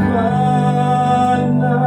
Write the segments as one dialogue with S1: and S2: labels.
S1: Agekofana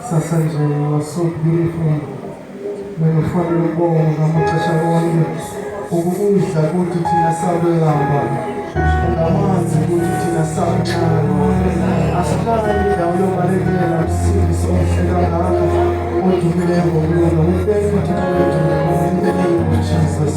S1: Sasa nje was so beautiful. Benufana ubonga muthasha wonke ukukudla kuthi thina sabelamba ngamanzi kuthi thina sancane asihlala indawo yobalekela msindisi omhle kangaka odumileyo ngokulunga ubeke uthixo wethu in the name of Jesus.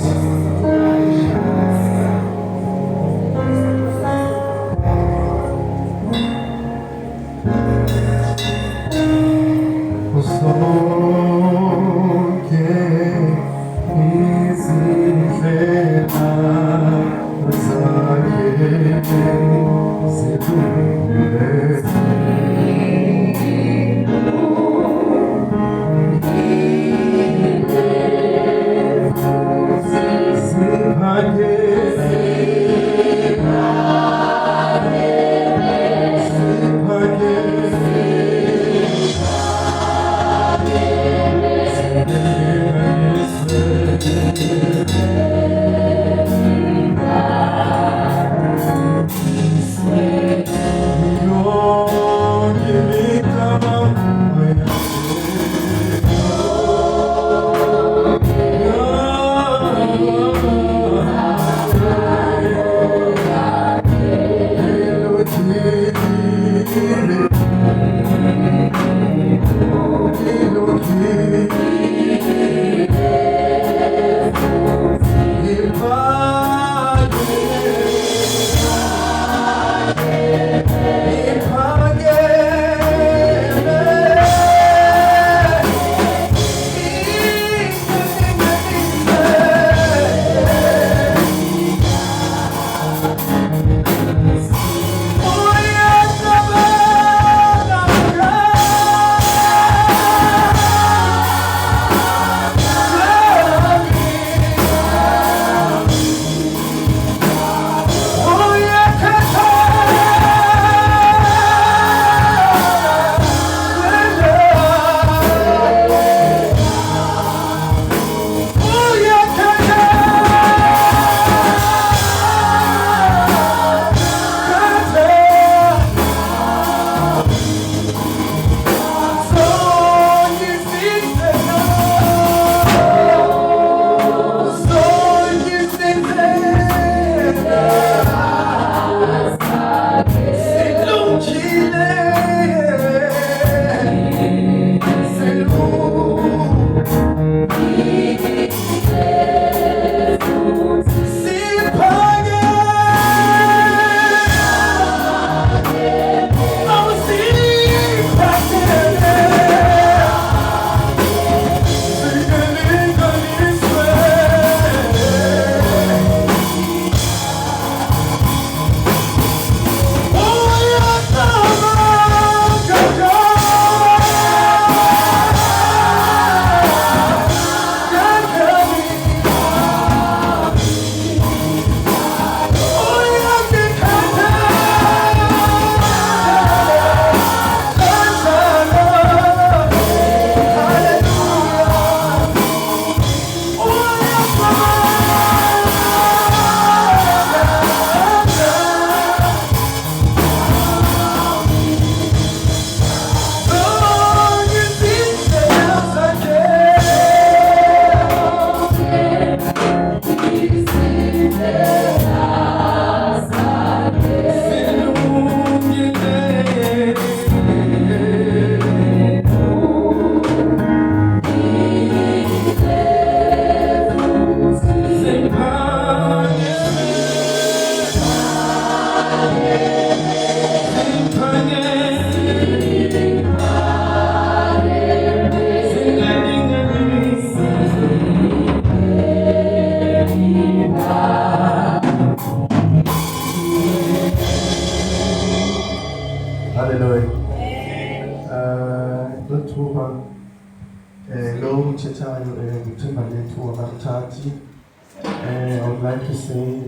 S2: I would like to say,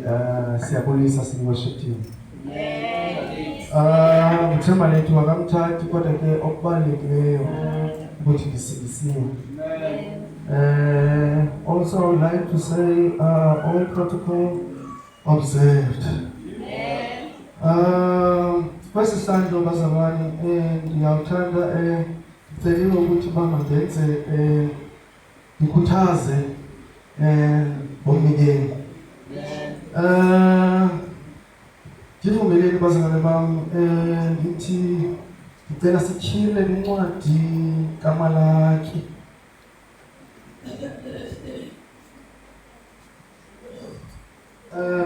S2: siyabulisa worship team. Mthemba lethu wakamthatha kodwa ke okubalulekileyo ukuthi ndisindisiwe. Also I would like to say all protocol observed. Kwesisandlo bazalwane ndiyawuthanda celiwe ukuthi bangangenze ikhuthaze bomnikelo. Ngivumeleni bazalwane bami, ngithi ngicela sikhile incwadi kaMalaki.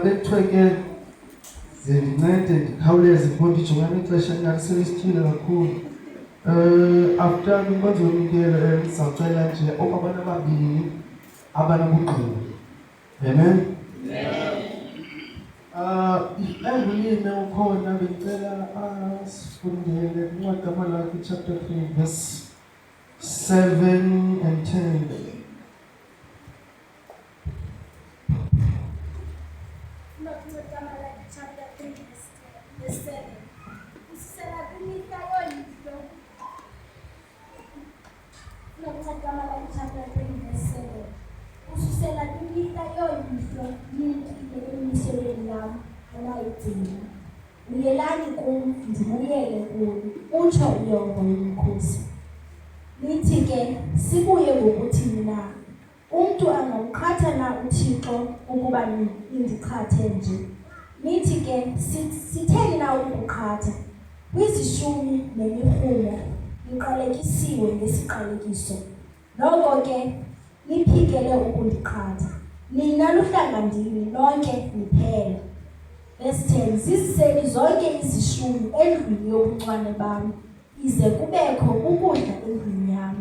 S2: Bekuthweke zindincede ndikhawuleze ngoba ndijongane ixesha ngalisebenzile kakhulu. After inkonzo yomnikelo sizawucela nje abantu ababini abanobungqina. Amen. Engulime ukhona bengicela asifundele incwadi kaMalaki chapter 3 verse 7 and 10.
S3: Ususela kwimihla yoyihlo niyintlile emiselweni yam anayigcina. Buyelani kum ndibuyele kuyo, utsho uYehova wobukhosi. Nithi ke, sibuye ngokuthini na? Umntu angamqhatha na uThixo ukuba indiqhathe nje? Nithi ke, sitheni na ukuqhatha? Kwizishumi nemirhumo niqalekisiwe ngesiqalekiso. Noko ke niphikele ukundiqhatha. Nina luhlangandini lonke niphela. Verse 10, ziziseni zonke izishumi endlwini yobuncwane bam, ize kubekho ukudla endlwini yam.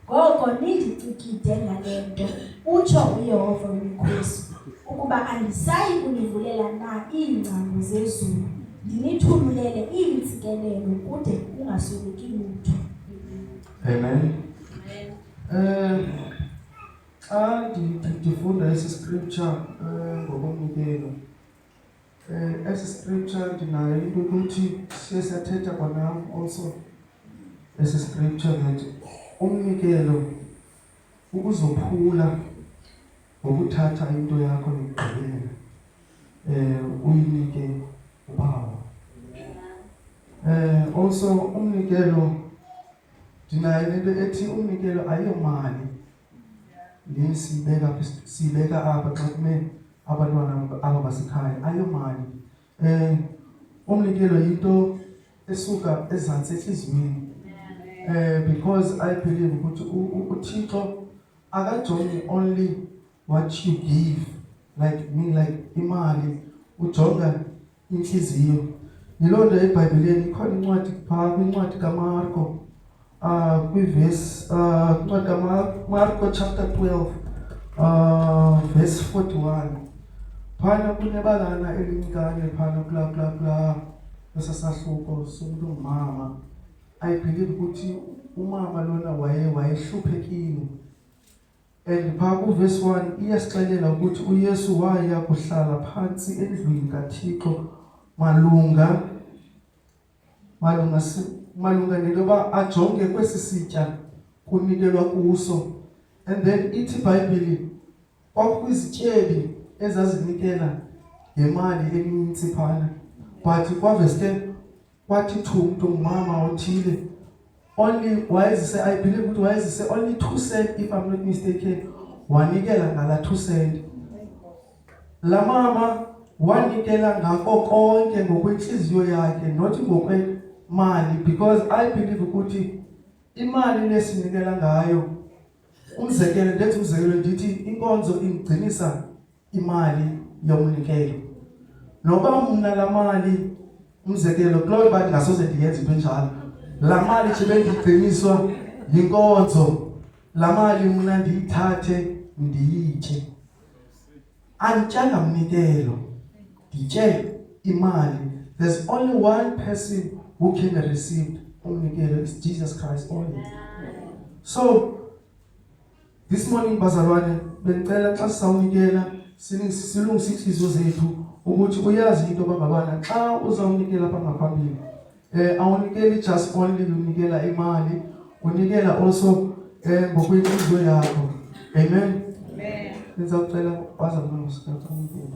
S3: Ngoko nindicikide ngale nto, utsho uYehova wobukhosi, ukuba andisayi kunivulela na iingcango zezulu, ndinithululele iintsikelelo kude kungasweleki lutho.
S2: Amen. Xa ndifunda esi scripture ngokomnikelo, esi scripture ndinayo into ukuthi siyathetha kwanam also esi scripture that umnikelo ukuzophula ngokuthatha into yakho nokugqibela uyinike uBaba. Also umnikelo ndinayo into ethi umnikelo ayomali le sibeka apha xa kume abantwana aba basekhaya, ayomali. Umnikelo yinto esuka ezantsi enhliziyweni. Because I believe ukuthi uThixo akajongi only what you give, like imali, ujonga inhliziyo. Yiloo nto eBhayibhelini ikhona incwadi phaa kwincwadi kaMarko, kwiverse incwadi kaMarko chapter 12 verse 41. Phana kunebalana elincane phana kulaa esasahluko somuntu ongumama. I believe ukuthi umama lona wayehluphekile. And phaa kuverse 1 iyasixelela ukuthi uYesu waya kuhlala phansi endlwini kaThixo malunga nento yoba ajonge kwesi sitya kunikelwa kuso. And then ithi iBhayibhile kwakwizityebi ezazinikela ngemali enintsi phana, but kwaveske kwathi umntu umama othile only wayezise, I believe ukuthi wayezise only 2 cents if I'm not mistaken, wanikela ngala 2 cents. La mama wanikela ngako konke ngokwenhliziyo yakhe, not ngokwemali, because I believe ukuthi imali lesinikela ngayo, umzekelo ndenze umzekelo ndithi inkonzo ingcinisa imali yomnikelo. Noba mna la mali umzekelo glory bathi ngasoze ndiyenze into enjalo, la mali nje bendigciniswa yinkonzo, la mali mna ndiyithathe ndiyitye. Andityanga mnikelo, nditye imali. There's only one person who can receive umnikelo, is Jesus Christ only. So this morning bazalwane, bengicela xa sisawunikela silungise inhliziyo zethu ukuthi uyazi into bangabana xa uzawunikela apha ngaphambili, awunikeli just only unikela imali, unikela also ngokwenhliziyo yakho. Amen. Nizawucela bazalwane usikhatha unikelo.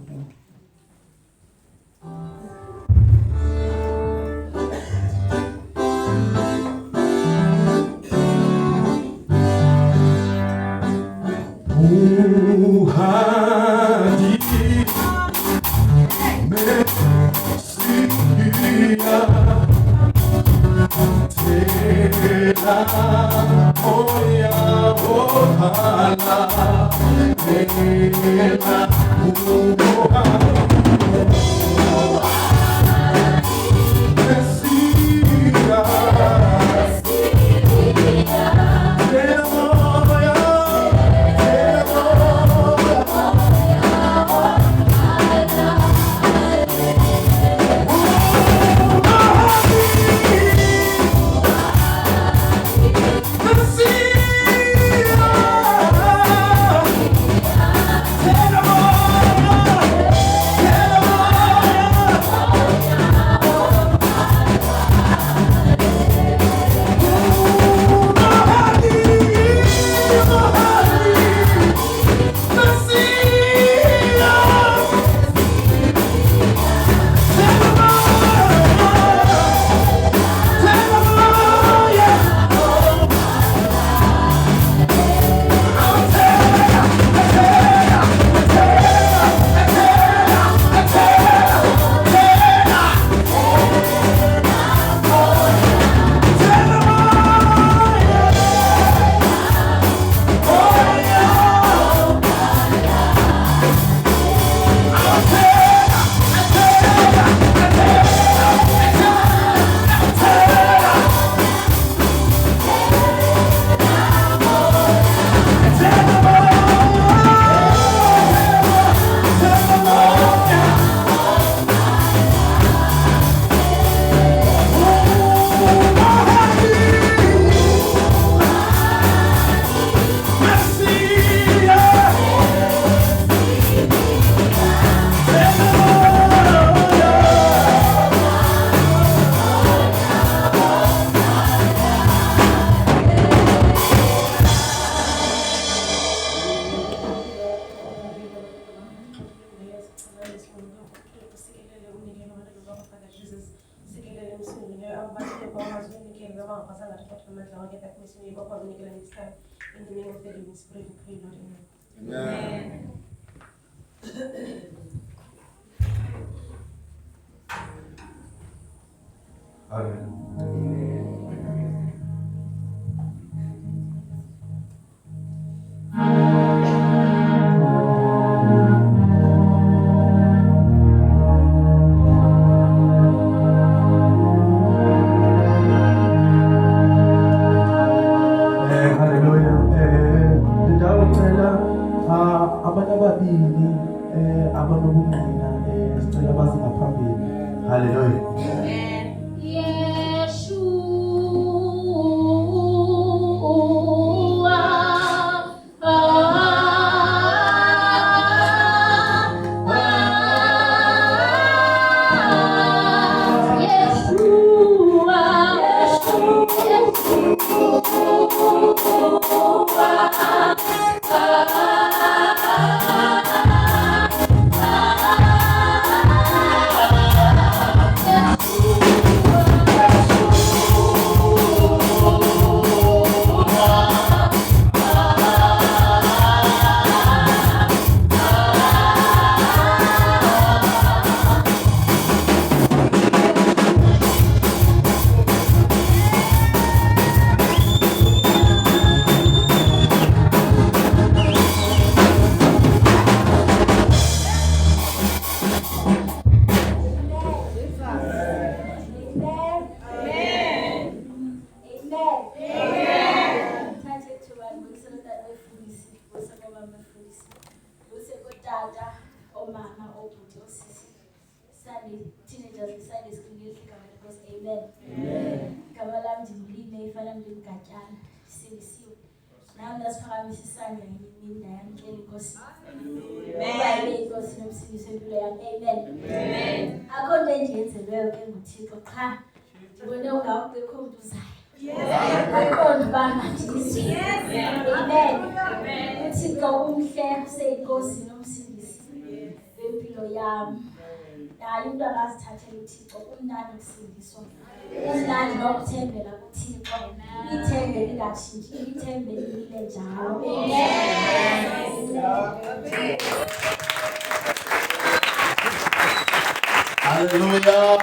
S4: Hallelujah.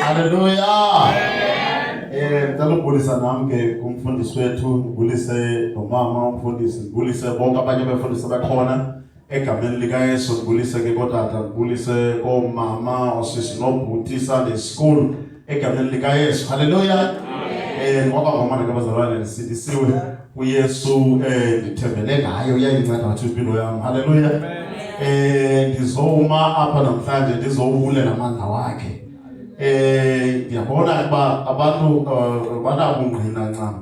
S4: Hallelujah. Ngicela ukubulisa nami ke kumfundisi wethu, ngibulise nomama umfundisi, ngibulise bonke abanye abafundisi abakhona egameni lika Yesu, ngibulise ke kotata, ngibulise komama, osisi nobhuti Sunday School egameni lika Yesu. Haleluya. Ngoba ngomane kabazalwane nisindisiwe uYesu, ngithembele ngayo uyayinceda ngathi impilo yami. Haleluya. Ngizoma apha namhlanje ndizowubulela amandla wakhe. Ngiyabona ukuba abantu banabungqina ncam.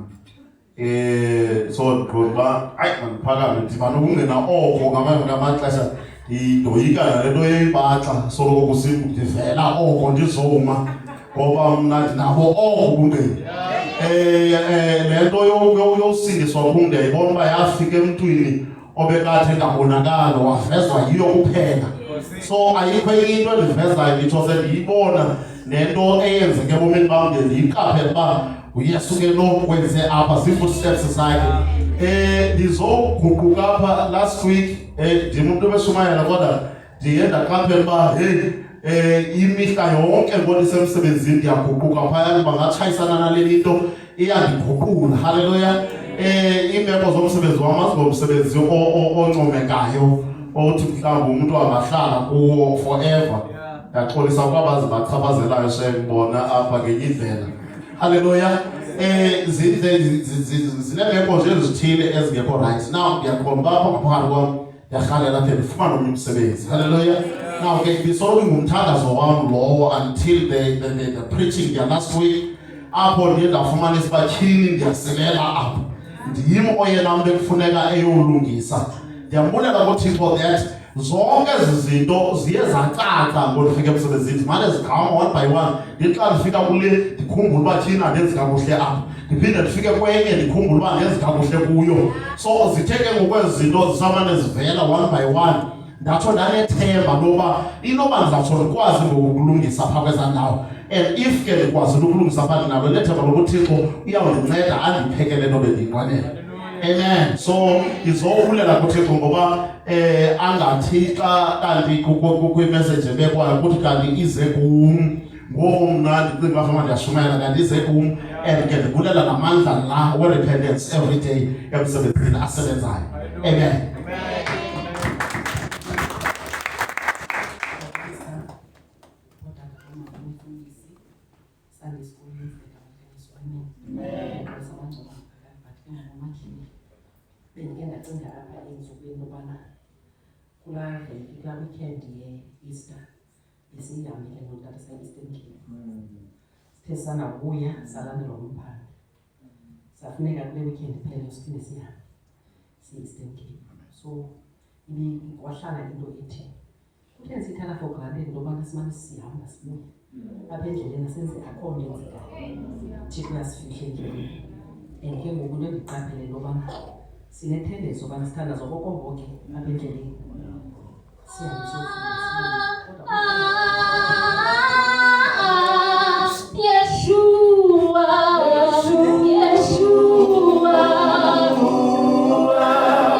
S4: So ngoba mandiphakame ndibana ukungena oko ngamaxesha ndoyika lento yeyibaxa soloko kusithi ndivela oko ndizoma ngoba mna ndinabo oko ubungqina. Lento yosindiswa kum ndiyayibona uba yafika emntwini obekade engabonakala wavezwa yiyo kuphela. So ayikho enye into endivezayo nditsho sendiyibona nento eyenzeke ebomini bam ndiyiqaphele uba uYesu ke lo wenze apha zii-footsteps zakhe. Ndizoguquka apha last week, ndimuntu obeshumayela kodwa ndiye ndaqaphela uba imihla yonke ngoba ndisemsebenzini ndiyaguquka phayana bangatshayisana nale into iyandiguqula. Haleluya. Iimeko zomsebenzi wam azingomsebenzi oncomekayo othi mhlawumbi umuntu angahlala kuwo forever. Ndiyaxolisa kwabazi bachaphazelayo sengibona apha ngenye indlela. Haleluya. Zinemeko nje ezithile ezingekho right. Now ndiyakhona uba apha ngaphakathi kwam ndiyarhalela apha ndifumane omnye umsebenzi. Haleluya. Now ke ndisoloko ingumthandazo wam lowo until the preaching the last week, apho ndiye ndafumanisa uba tyhini ndiyasilela apho. Ndim oyena mntu ekufuneka eyolungisa. Ndiyambulela kuThixo that zonke ezi zinto ziye zacaca ngolifika emsebenzini. Mane zigqama one by one. Ndithi xa ndifika kule ndikhumbula uba thina ndenzi kakuhle apha. Ndiphinde ndifike kwenye ndikhumbula uba ndenzi kakuhle kuyo. So zithe ke ngokwezi zinto zisamane zivela one by one. Ndatsho ndanethemba loba inoba ndizawutsho ndikwazi ngokulungisa phaa kwezaa ndawo. And if ke ndikwazile ukulungisa phaa ndinalo nethemba loba uThixo uyawundinceda andiphekele into bendiyinqwenela. Amen. So izobulela kuThixo ngoba angathi xa kanti kwi-message ebekwayo ukuthi kanti ize kum ngoku mna ndicinga uba fama ndiyashumayela kanti ize kum, and ke ndibulela namandla la we-repentance every day emsebenzini asebenzayo. Amen.
S5: Sunday School bendike ndacinga apha entsukwini ubana kulaa weekend ye-Easter besiyihambile notata sa-Eastern Cape. Sithe sanakubuya salandelwa ngumphandle, safuneka kule weekend phela siphinde sihambe si-Eastern Cape. So kwahlala into ethi kutheni siyithatha for granted into yobana simane sihamba sibuye apha endleleni senze akho nto enzekayo Thixo uyasifihla endleleni. And ke ngoku into endiqaphele into yobana sinethendensi yobana sithandaza okoko ke apha endleleni sihambe siyofika
S3: Yeshua, Yeshua,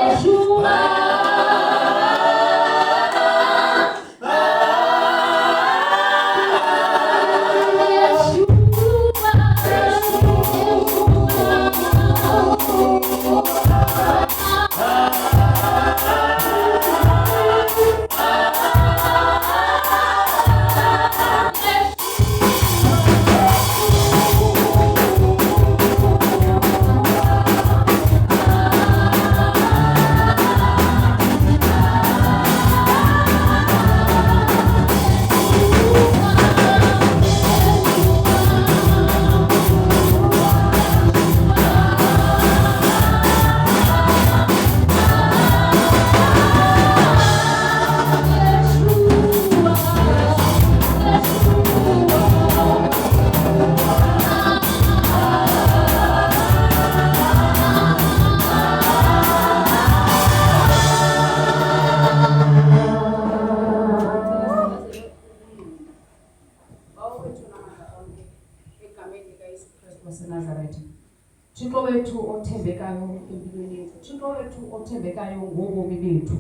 S3: Yeshua.
S5: Thixo wethu othembekayo empilweni yethu, Thixo wethu othembekayo ngobomi bethu,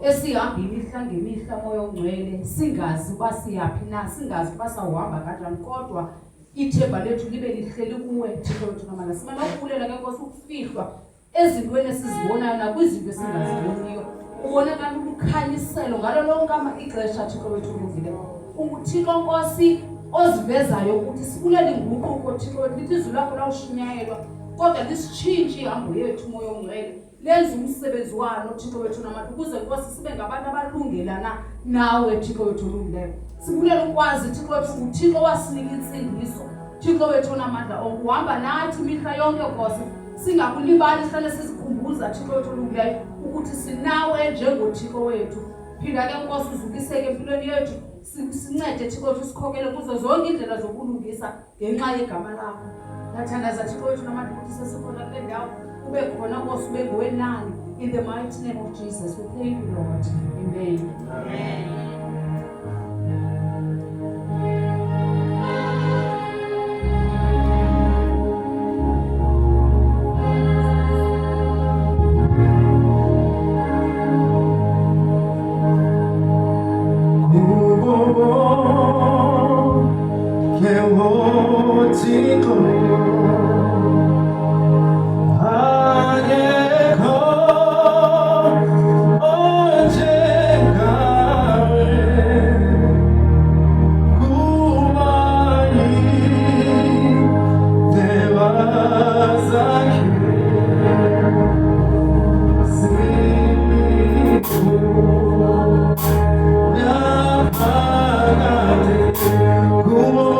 S5: esihamba imihla ngemihla moya ongcwele, singazi uba siyaphi na, singazi uba sawuhamba kanjani, kodwa
S6: ithemba lethu libe lihleli kuwe Thixo wethu namandla. Simele ukubulela ke Nkosi ukufihlwa ezintweni esizibonayo nakwizinto esingaziboniyo. Ubonakala ukukhanyiselo ngalo lonke ixesha Thixo wethu ulungileyo. Uthixo Nkosi ozivezayo ukuthi sibulele inguquko Thixo wethu, lithi izwi lakho lawushunyayelwa kodwa lisitshintshe ihambo yethu Moya Ongcwele. Lenza umsebenzi walo Thixo wethu namandla ukuze Nkosi sibe ngabantu abalungelana nawe Thixo wethu olungileyo. Sibulela ukwazi Thixo wethu uThixo wasinika insindiso Thixo wethu namandla okuhamba nathi mihla yonke Nkosi. Singakulibali sihlale sizikhumbuza Thixo wethu olungileyo ukuthi sinawe njengoThixo wethu. Phinda ke Nkosi uzukiseke empilweni yethu. Sincede Thixo wethu sikhokele kuzo zonke indlela zokulungisa ngenxa yegama lakho. Ngathandaza Thixo wethu namandla ukuthi sesikhona kule ndawo ube khona Nkosi ube ngowenani. In the mighty name of Jesus we thank you Lord. Amen. Amen.
S1: Come on,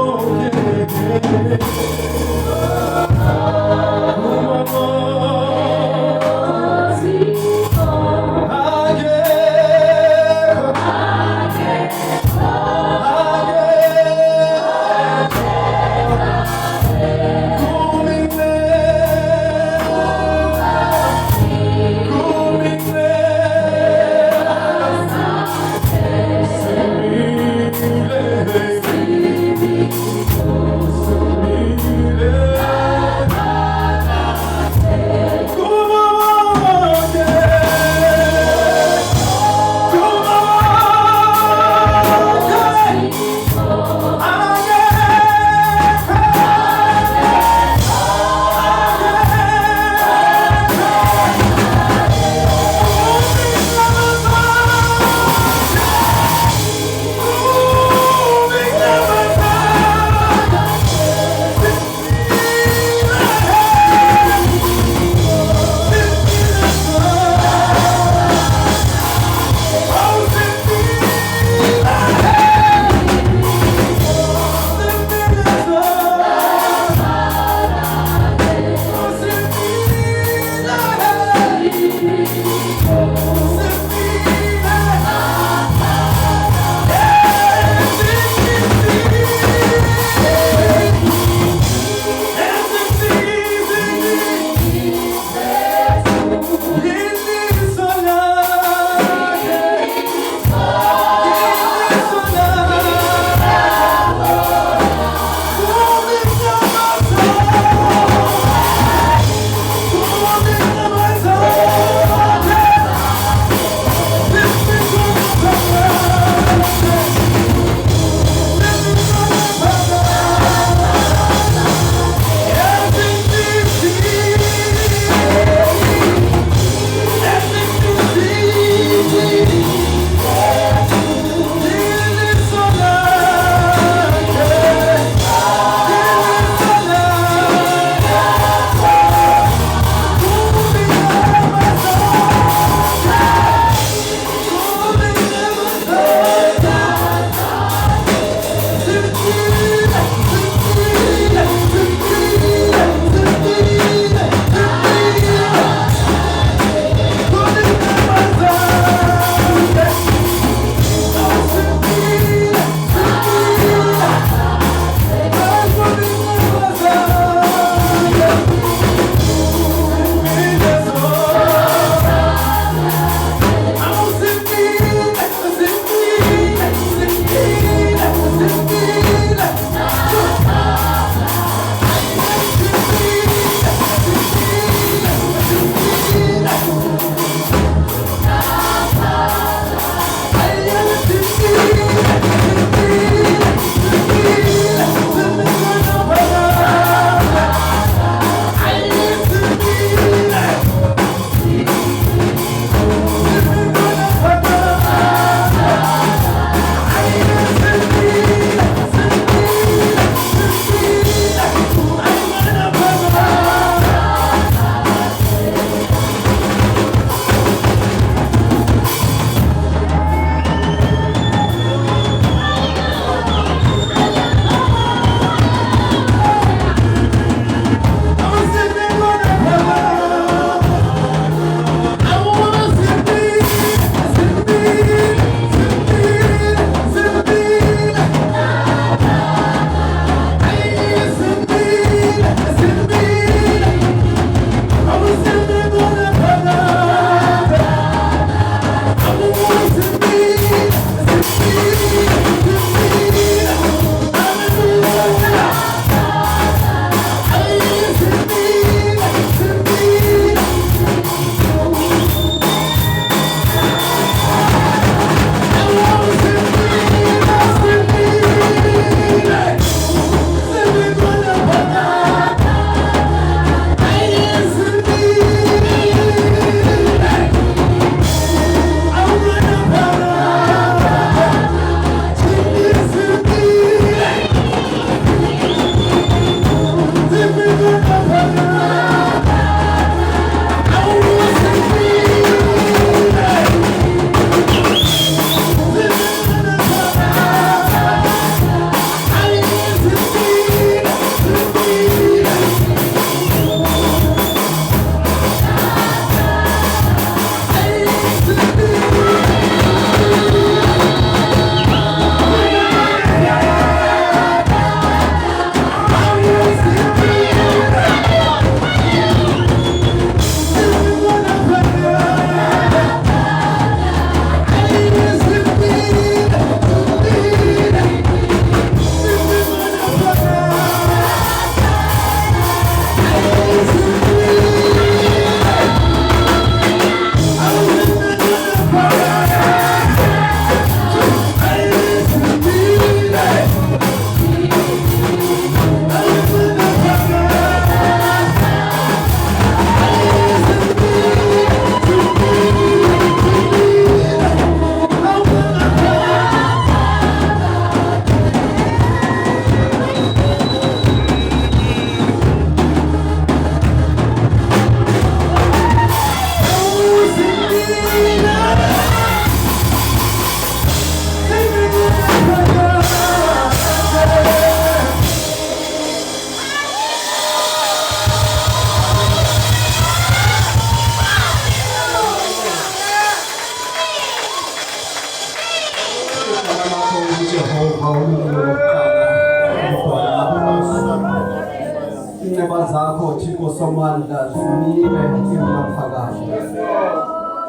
S7: inqeba zakho Thixo somandla zinike imphakathi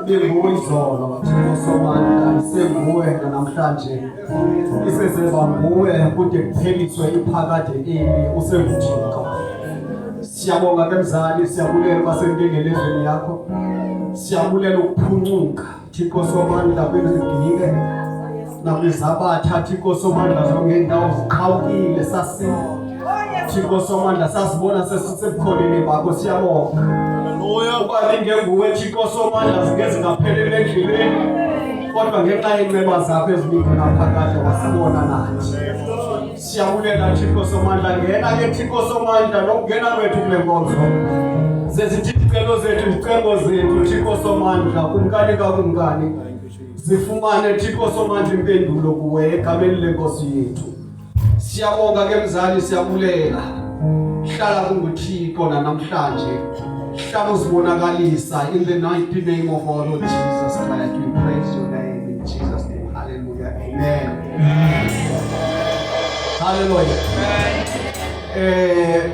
S7: benguwe izolo Thixo somandla isenguwe namhlanje isezeba nguwe kude kupheliswe iphakade eli usenguthixo. Siyabonga ke mzali, siyabulela basentingeni ezweni yakho, siyabulela ukuphuncuka Thixo somandla kwezigike nakwizabatha Thixo somandla zonke indawo ziqhawukile Thixo somandla sasibona sesisebukholeni bakho. Siyabonga uba lingenguwe Thixo somandla zingeze ngaphelele endleleni, kodwa ngenxa yenqeba zakho eziningi ngaphakathi wasibona nathi. Siyabulela Thixo somandla, ngena ke Thixo somandla nokungena kwethu kule nkonzo zezithi izicelo zethu izicelo zethu Thixo somandla kumkani kakumkani zifumane Thixo somandla impendulo kuwe egameni lenkosi yethu. Siyabonga ke mzali, siyabulela hlala kunguThixo namhlanje, hlala uzibonakalisa in the mighty name of our Lord Jesus Christ. We praise your name in Jesus name. Hallelujah. Amen. Hallelujah.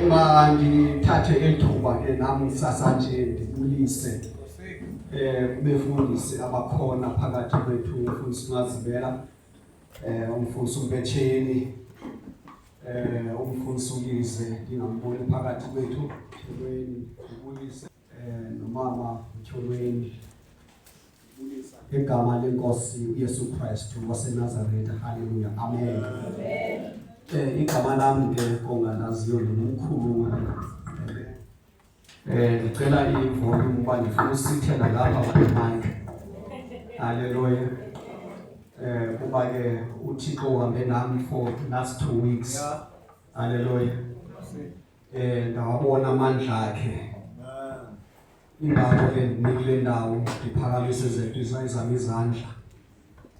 S7: Ngandithathe ethuba ke nami sasa nje ndibulise befundisi abakhona phakathi kwethu, umfundisi Mazibela, umfundisi uMbetheni, umfundisi uLize ndingamboni phakathi kwethu Thulweni, ubulise nomama Thulweni, ubulisa igama lenkosi uYesu Kristu waseNazaretha. Hallelujah. Amen. Igama lami ke ongalaziyo nomkhulu ngicela ivolume uba ngifuna usithela lapha kwemic. Hallelujah. Kuba ke uThixo uhambe nami for last 2 weeks. Hallelujah. Ngawabona amandla akhe. Indawo ke nikule ndawo ndiphakamise zethu izami izandla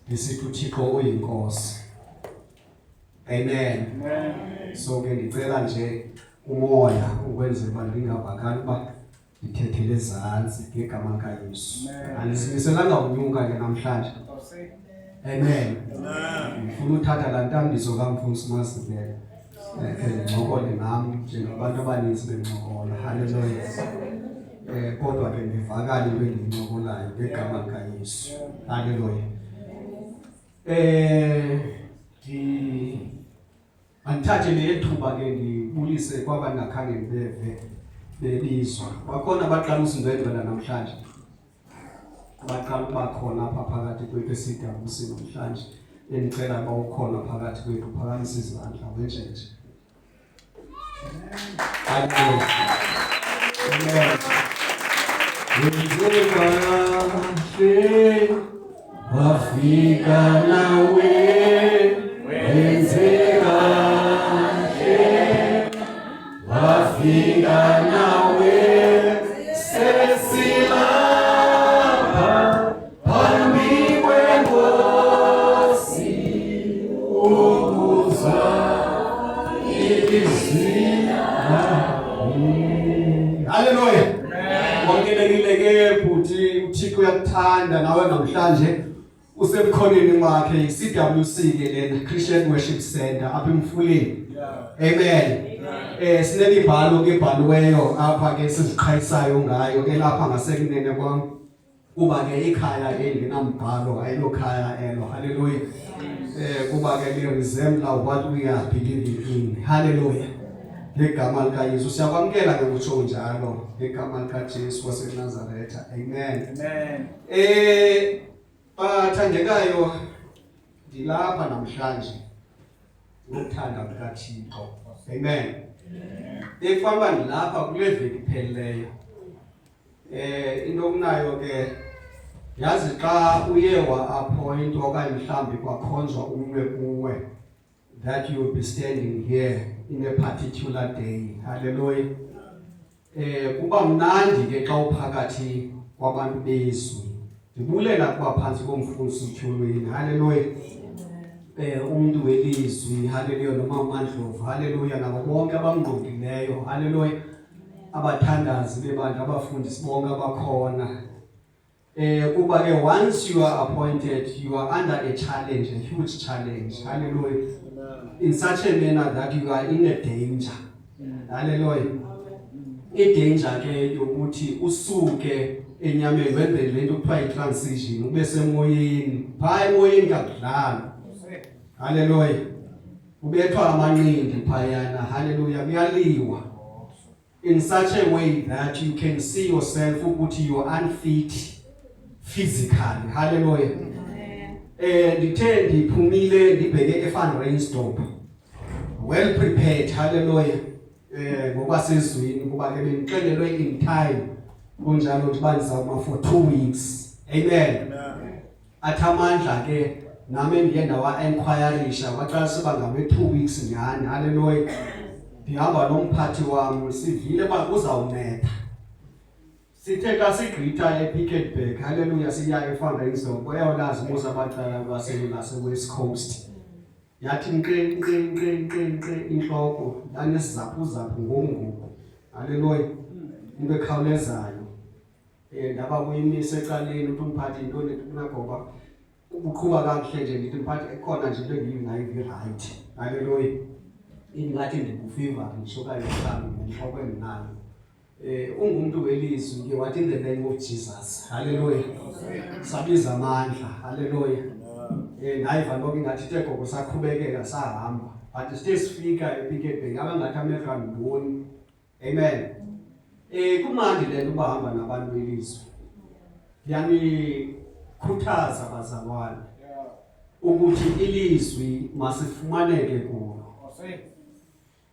S7: ngisithi uThixo uyinkosi. Amen. So ke ngicela nje umoya ukwenza uba ngingavakali uba ngithethele ezantsi ngegama likaYesu. Andisimiselanga unyuka ke namhlanje. Amen. Ngifuna uthatha la ntambizo kaMfundisi Mazibela ngicokole nami njengabantu abaninzi bencokola. Hallelujah. Kodwa ke ngivakali bengincokolayo ngegama likaYesu. Hallelujah. Angithathe lethuba ke ngibulise kwabangakhange beve belizwa. Bakhona abaqala usindwendwela namhlanje. Baqala bakhona apha phakathi kwethu esidabusini namhlanje. Engicela bawukhona phakathi kwethu phakamisa izandla wenje nje. Amen. Wafika nawe wenzeka wafika nawe sesilapha phambi kwenkosi ukuza ilizwi. Hallelujah. Wamkelekile ke bhuti, uThixo uyakuthanda nawe namhlanje usemkhoneni wakhe iCWC ke lena Christian Worship Center apha eMfuleni. Amen. Sinelibhalo ke bhaliweyo apha ke siziqhayisayo ngayo ke lapha ngasekunene kwami kuba ke ikhaya elingenambhalo ayilokhaya elo. Hallelujah. Kuba ke le resemble what we are believing in. Hallelujah. Ngegama likaYesu siyakwamkela ke kutsho njalo ngegama likaJesu waseNazaretha. Amen. Amen. Bathandekayo ndilapha namhlanje ngokuthanda kukaThixo. Amen. Ekufanele ndilapha kule veki iphelileyo. Into okunayo ke yazi xa uye wa-appoint okanye mhlawumbi kwakhonzwa umnwe kuwe that you will be standing here in a particular day. Hallelujah. Kuba mnandi ke xa uphakathi kwabantu bezwi. Ndibulela kuba phansi komfundisi uThulweni. Hallelujah. Umuntu welizwi. Hallelujah. Noma uMandlovu. Hallelujah. Nabo bonke abamngqongileyo. Hallelujah. Abathandazi bebandla abafundisi bonke abakhona. Kuba ke once you are appointed, you are under a challenge, a huge challenge. Hallelujah. In such a manner that you are in a danger. haleluya. Idanger ke yokuthi usuke enyameni wenze lento kuthiwa i-transition ube semoyeni phaya emoyeni kakudlala, haleluya. Ubethwa amanqindi phayana, haleluya, kuyaliwa in such a way that you can see yourself ukuthi you are unfit physically, haleluya. Ndithe ndiphumile ndibheke e-Van Rensdorp well prepared, haleluya, ngokwasezweni kuba ke bengixelelwe in time kunjalo ukuthi bandizawuma for 2 weeks, amen. Athamandla ke nami ndiye ndawa enquirisha waqala siba ngabe 2 weeks nyani, haleluya. Ndihamba nomphathi wami sivile uzawunetha. Sithe xa sigqitha ePicketberg, haleluya, siya eFan Rensdorp, uyawulazi musa abaqala base-West Coast. Yathi nkqe inhloko yanesizaphu ngomngubo, haleluya, into ekhawulezayo. Ndaba kuyimise ecaleni ukuthi umphathi into nagoba ubuqhuba kakuhle nje, ndithi mphathi ekhona nje into engiyingayivi right, haleluya. Ingathi ndikufiva ngisho kanye mhlawumbe ngenhloko endinayo. Ungumuntu welizwi ke wathi in the name of Jesus, haleluya. Sabiza amandla, haleluya. Nayiva lokho ingathi tegoko saqhubekeka sahamba, but sithe sifika ePicketberg abangathi amehlo ndiboni, amen. Kumandi lento bahamba nabantu belizwi. Yani khuthaza abazalwane ukuthi ilizwi masifumaneke kulo.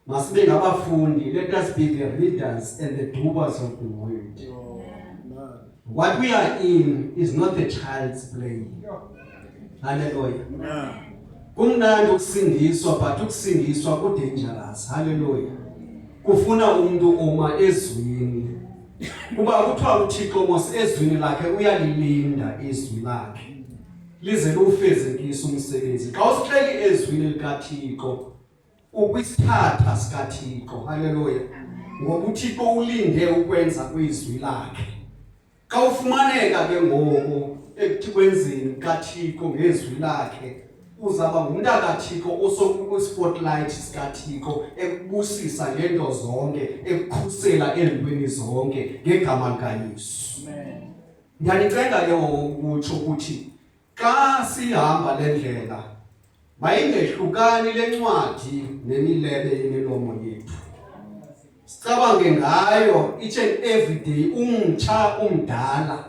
S7: Masibe ngabafundi, let us be the readers and the doers of the word. What we are in is not the child's play. Hallelujah. Kumnandi ukusindiswa, but ukusindiswa ku dangerous. Hallelujah. Kufuna umuntu oma ezwini. Kuba kuthiwa uThixo mos ezwini lakhe uyalilinda izwi lakhe lize lufezekise umsebenzi. Xa usihleli ezwini likaThixo ukwisithatha sikaThixo, haleluya, ngoba uThixo ulinde ukwenza kwizwi lakhe. Xa ufumaneka ke ngoko ekuthikweni kaThixo ngezwi lakhe, uzaba ngumntana kaThixo osokuku spotlight sikaThixo, ekubusisa ngento zonke, ekukhusela ezintweni zonke ngegama likaYesu. Amen. Ndiyanicela ke ukutsho ukuthi xa sihamba lendlela mayingehlukani lencwadi nemilebe yemilomo yethu. Sicabange ngayo each and every day umtsha umdala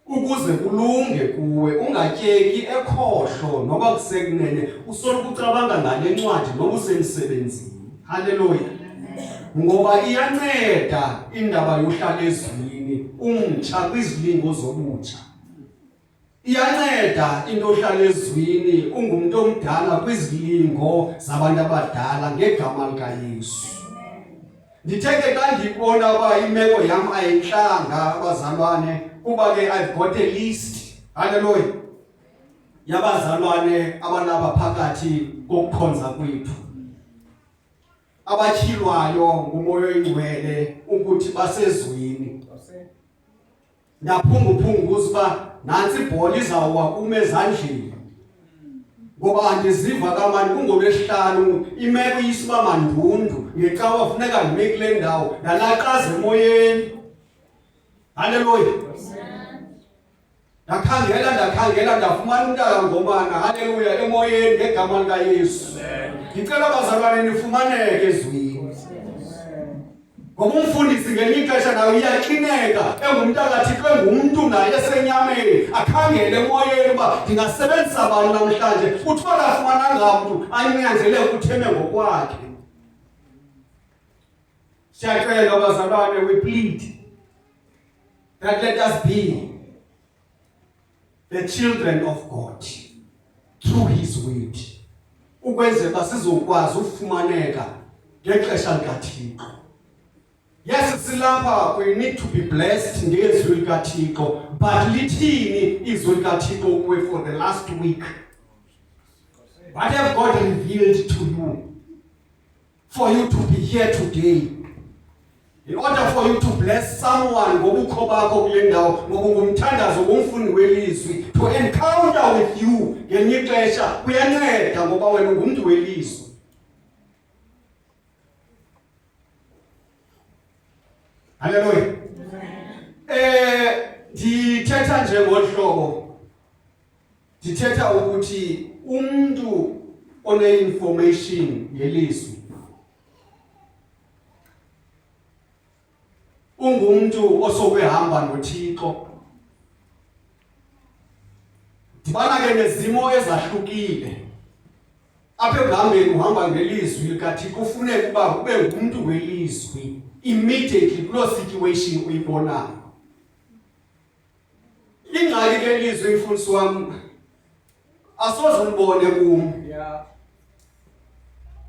S7: ukuze kulunge kuwe, ungatyeki ekhohlo noba kusekunene usoloku ucabanga ngale ncwadi noba usemsebenzini, haleluya. Ngoba iyanceda indaba yohlala ezwini umtsha kwizilingo zobutsha. Iyanceda into ohlala ezwini ungumuntu omdala kwizilingo zabantu abadala ngegama likaYesu. Nditheke xa ndibona uba imeko yam ayintlanga abazalwane, kuba ke I've got a list, haleluya, yabazalwane abanaba phakathi kokukhonza kwethu abatyhilwayo ngumoya oyingcwele ukuthi basezwini. Ndaphunguphunguza uba nantsi ibhola izawuwa kum ezandleni, ngoba andiziva kamani kungoLwesihlanu imeko iyisuba mandundu ngecawa funeka ndime kule ndawo ndalaqaza emoyeni, haleluya. Ndakhangela ndafumana umntana ngomana, haleluya, emoyeni ngegama likaYesu. Ndicela abazalwane nifumaneke ezwini, ngoba umfundisi ngelinye ixesha nawe iyaxineka engumntana kaThixo, engumntu naye esenyameni akhangele emoyeni uba ndingasebenzisa abantu namhlanje. Kuthiwa kafumananga mntu anyanzeleke ukutheme ngokwakhe. Siyacela abazalwane, we plead that let us be the children of God through his word, ukwenzela sizokwazi ukufumaneka ngexesha likaThixo. Yes, silapha we need to be blessed ngezwi likaThixo, but lithini izwi likaThixo kuwe for the last week? What have God revealed to you for you to be here today? In order for you to bless someone ngobukho bakho kule ndawo, ngoba ngumthandazo womfundi welizwi, to encounter with you ngelinye ixesha kuyanceda ngoba wena ungumntu welizwi. Haleluya. Ndithetha nje ngohlobo. Ndithetha ukuthi umuntu one information yelizwi ungumuntu osokuhamba noThixo. Dibana ke nezimo ezahlukile. Apha ekuhambeni uhamba ngelizwi likaThixo kufuneka ukuba ube ngumuntu welizwi immediately kuloo situation uyibonayo. Ingxaki ke lizwi mfundisi wami asoze ulibone kum.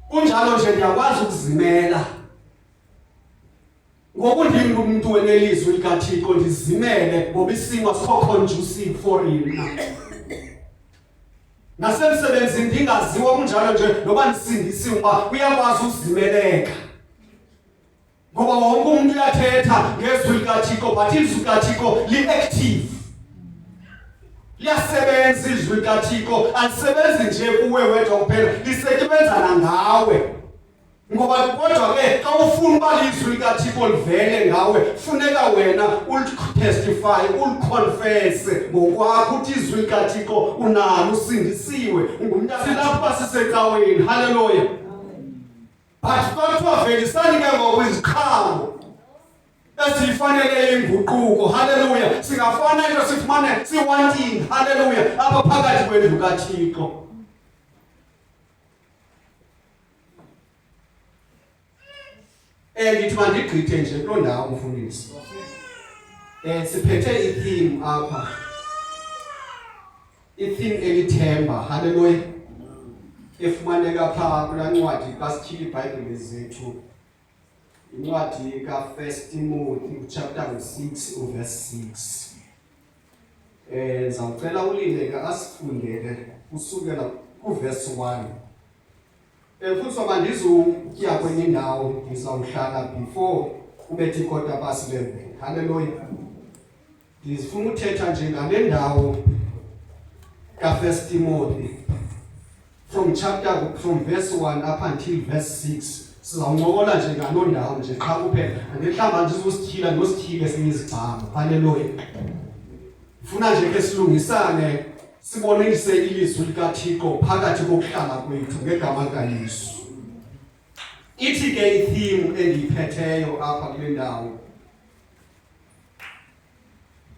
S7: Kunjalo nje ndiyakwazi ukuzimela. Ngoku ndingumuntu wenelizwi likaThixo ndizimele ngoba isimo sikho conducive for yena. Nasemsebenzini ndingaziwa kunjalo nje noba ndisindisiwe uba uyakwazi uzimeleka. Ngoba wonke umuntu uyathetha ngezwi likaThixo but izwi likaThixo li-active. Liyasebenza izwi likaThixo, alisebenzi nje kuwe wedwa kuphela, lisebenza nangawe. Ngoba kodwa ke xa ufuna uba izwi likaThixo livele ngawe, kufuneka wena ulitestify, uliconfess ngokwakho ukuthi izwi likaThixo unalo, usindisiwe, ungumntana silapha sisecaweni. Haleluya. But kwathiwa velisani ke ngoku iziqhamo esifanele inguquko. Haleluya. Singafanele sifumane siwanting. Haleluya. Apha phakathi kwendlu kaThixo. Ngithi mandigqithe nje kuloo ndawo mfundisi. Siphethe i-theme apha. I-theme elithemba. Haleluya. Efumaneka phaa kulaa ncwadi kaSithili iBhayibhile zethu. Incwadi ka-1 Timothy chapter 6 verse 6. Zawucela ulindeke asifundele kusukela kuverse 1. Futhi soba ndizukutya kwenye indawo ngizawuhlala before kubethe ikota past 11. Haleluya. Ndifuna uthetha nje ngale ndawo ka-1 Timothy from verse 1 up until verse 6. Sizawuncokola nje ngaloo ndawo nje qha kuphela. Andihlamba ndizosithila nosithile singizibhama. Haleluya. Funa nje ke silungisane sibonise ilizwi likaThixo phakathi kokuhlala kwethu ngegama likaYesu. Ithi ke i-theme endiyiphetheyo apha kule ndawo,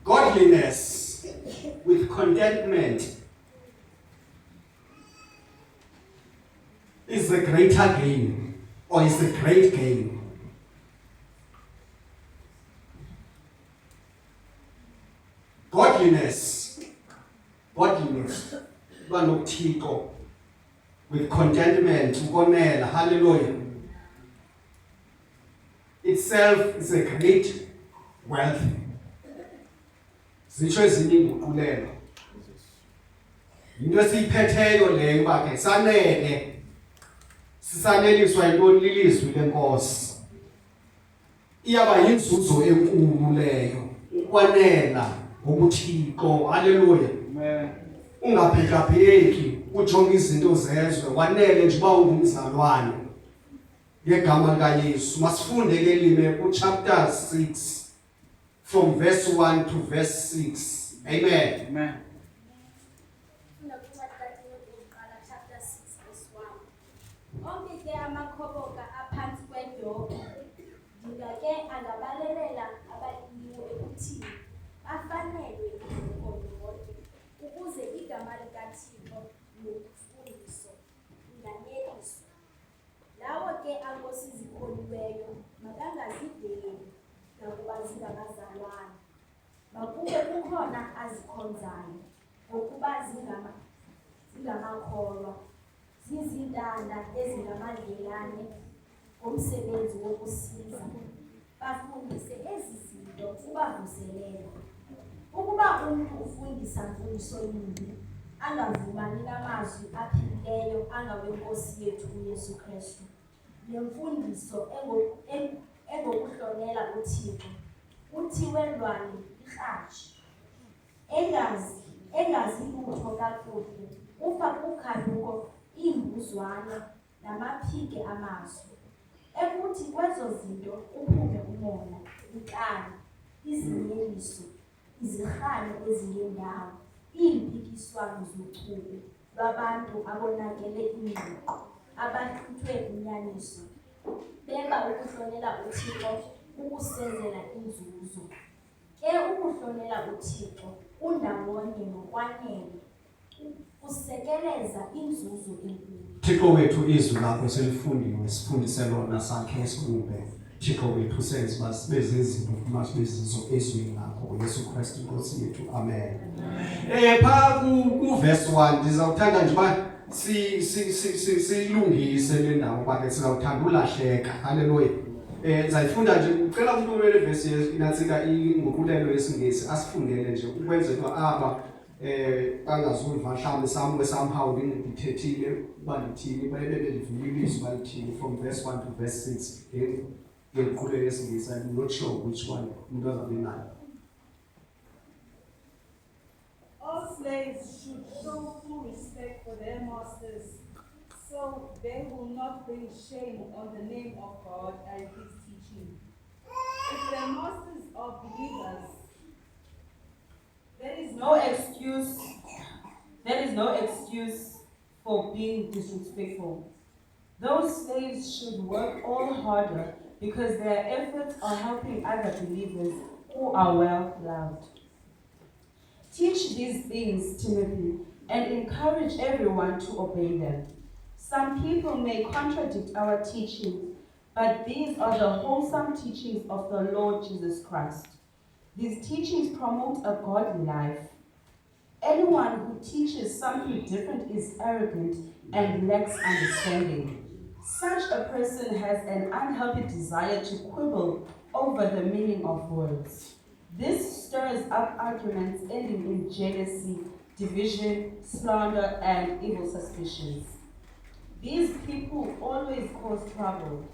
S7: godliness with contentment is a greater gain, or is a great gain. Godliness, banokuthixo, with contentment, ukonela. Hallelujah. Itself is a great wealth. Zitsho ezinye inguqulelo. Into esiyiphetheyo leyo uba ke sanele. Sisaneliswa yintoni lilizwi lenkosi. Iyaba yinzuzo enkulu leyo. Ukwanela ngobuthixo. Haleluya. Amen. Ungabhekabheki ujonga izinto zezwe, wanele nje uba ungumzalwane ngegama likaYesu. Masifunde ke lime kuchapter 6 from verse 1 to verse 6. Amen.
S8: Amen.
S9: Chapter 6 verse 1. Onke ke amakhoboka aphansi kwendonga ndingake angabalelela abalimiwe ekuthini bafanelwe ngokondonke ukuze igama likaThixo lokufundiso linganyeliswa. Lawo ke ankosi zikholiweyo makangazideli nakuba zingamazalwane, makube kukhona azikhonzayo ngokuba zingamakholwa, zizintanda ezingamadlelane ngomsebenzi wokusiza, bafundise ezi zinto ubavuselela. Ukuba umntu ufundisa mfundiso yimbi, angavumani namazwi aphilileyo angawenkosi yethu uYesu Kristu, nemfundiso engokuhlonela uThixo, uthiwe lwane ikratshi, engazi lutho kakuhle, ufa kukhanuko, iimbuzwane namaphike amazwi, ekuthi kwezo zinto uphume umona, ikala, izinyeliso, izirhano ezingendawo, iimpikiswano zochule lwabantu abonakele ingqiqo, abahluthwe inyaniso, bemba ukuhlonela uThixo ukusenzela inzuzo. Ke ukuhlonela uThixo undawonye nokwanele kusekeleza inzuzo enkulu.
S7: Thixo wethu izwi lakho selifundile sifundise lona sakhe esibube. Thixo wethu senze uba sibe zizinto uma sibe zizo ezwini lakho Yesu Kristu Nkosi yethu. Amen. Pha ku-verse 1 ndizawuthanda nje uba siyilungise le ndawo uba ke sizawuthanda ulahleka. Haleluya. Ndizayifunda nje ucela umuntu umele verse inatsika inguqulelo yesiNgesi asifundele nje ukwenzela uba aba bangazuva mhlawumbe somehow ngithethile uba lithini bebelivile ilizwi balithini from verse 1 to verse 6 ngequlelo yesiNgesi. I'm not sure which one umuntu azabe nayo.
S8: All slaves should show full respect for their masters, so they will not bring shame on the name of God and His teaching. If their masters are believers, there is no excuse for being disrespectful. Those slaves should work all harder because their efforts are helping other believers who are well loved. Teach these things, Timothy, and encourage everyone to obey them. Some people may contradict our teaching, but these are the wholesome teachings of the Lord Jesus Christ. These teachings promote a godly life. Anyone who teaches something different is arrogant and lacks understanding. Such a person has an unhealthy desire to quibble over the meaning of words. This stirs up arguments ending in jealousy, division, slander, and evil suspicions. These people always cause trouble.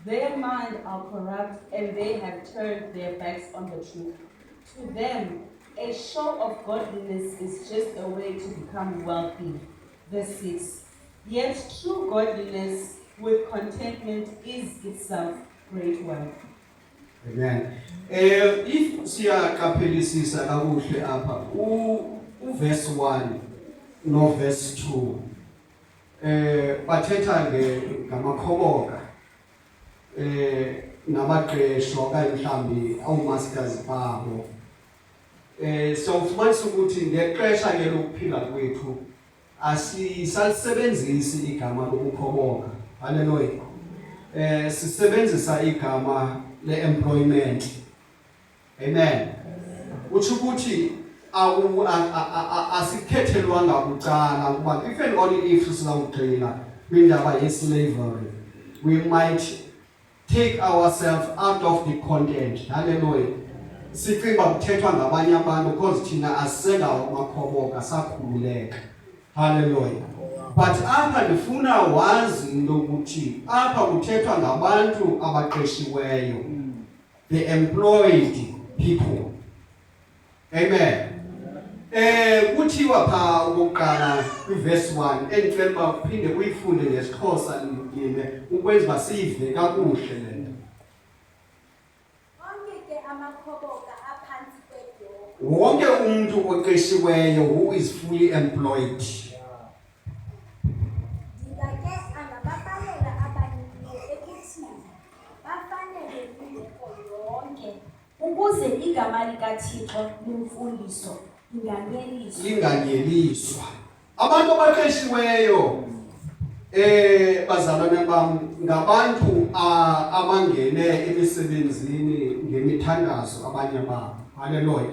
S8: Their minds are corrupt and they have turned their backs on the truth. To them, a show of godliness is just a way to become wealthy. Verse 6. Yet true godliness with contentment is itself great wealth.
S7: Amen. If siyaqaphelisisa kakuhle apha verse 1 no verse 2 bathetha ngamakhoboka nabaqeshwa okanye mhlambi awumasters babo. So fumanisa ukuthi ngexesha ke lokuphila kwethu asisalisebenzisi igama lokukhoboka. Haleluya. Sisebenzisa igama le-employment. Amen. Uthi ukuthi asikhethelwanga bucala ukuba if and only if sizawugxila kwindaba ye-slavery, we might take ourselves out of the content. Hallelujah. Sicinga kuthethwa ngabanye abantu because thina asisengawo amakhoboka sakhululeka. Hallelujah. But apha ndifuna wazi into ukuthi apha kuthethwa ngabantu abaqeshiweyo, the employed people. Amen. Kuthiwa pha okokuqala kwiverse 1 endicela uba uphinde uyifunde ngesiXhosa ngime ukwenza uba siyive kakuhle le nto. Wonke umuntu oqeshiweyo who is fully employed.
S9: Ukuze igama likaThixo limfundiso
S7: linganyeliswa. Abantu abaqeshiweyo bazalwane bam ngabantu abangene emisebenzini ngemithandazo abanye babo. Haleluya.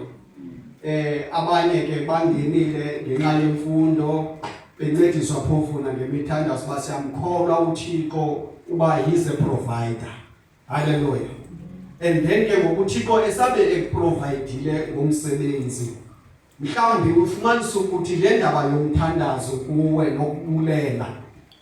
S7: Abanye ke bangenile ngenxa yemfundo bencediswa phofu ngemithandazo basiyamkholwa uThixo uba he's a provider. Haleluya. And then ke ngokuThixo esabe ekuprovidile ngomsebenzi mhlawumbe ufumanisa ukuthi le ndaba yomthandazo kuwe nokubulela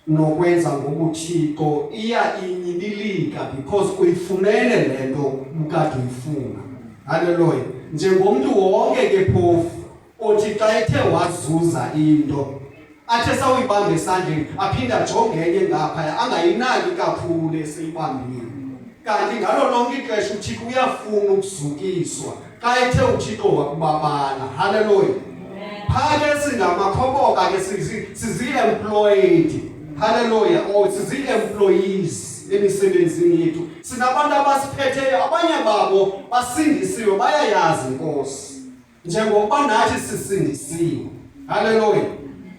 S7: nokwenza ngokuThixo iya inyibilika because uyifumene lento ukade uyifuna. Haleluya. Njengomuntu wonke ke phofu othi xa ethe wazuza into athe sawuyibamba esandleni aphinda jonge enye ngapha angayinaki kakhulu esiyibambile. kanti ngalo lonke ixesha uThixo uyafuna ukuzukiswa xa ethe uThixo wakubabala. Hallelujah. Phake singamakhoboka ke sizi-employed. Hallelujah. Or sizi-employees emisebenzini yethu. Sinabantu abasiphetheyo, abanye babo basindisiwe, bayayazi inkosi njengoba nathi sisindisiwe. Hallelujah.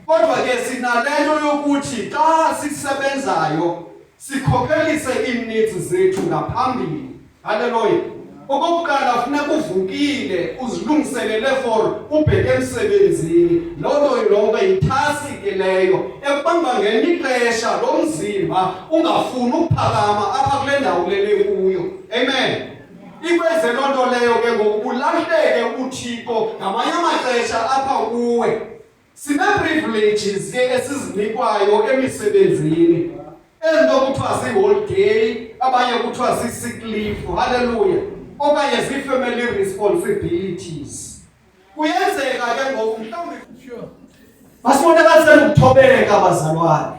S7: Kodwa ke sinalento yokuthi xa sisebenzayo sikhokhelise ineeds zethu ngaphambili. Hallelujah. Okokuqala kufuneka uvukile uzilungiselele for ubheke emsebenzini. Loo nto lonke yithasi ke leyo ekubanga ngenye ixesha lo mzimba ungafuni ukuphakama apha kule ndawo lele kuyo. Amen. Ikwenze loo nto leyo ke ngoku ulahleke uThixo ngamanye amaxesha apha kuwe. Sine-privileges ke esizinikwayo emisebenzini. Ezinto kuthiwa zii-holiday, abanye kuthiwa zii-sick leave. Hallelujah. Okanye zii-family responsibilities. Kuyenzeka ke ngoku mhlawumbi masibonakalisele ukuthobeka abazalwane.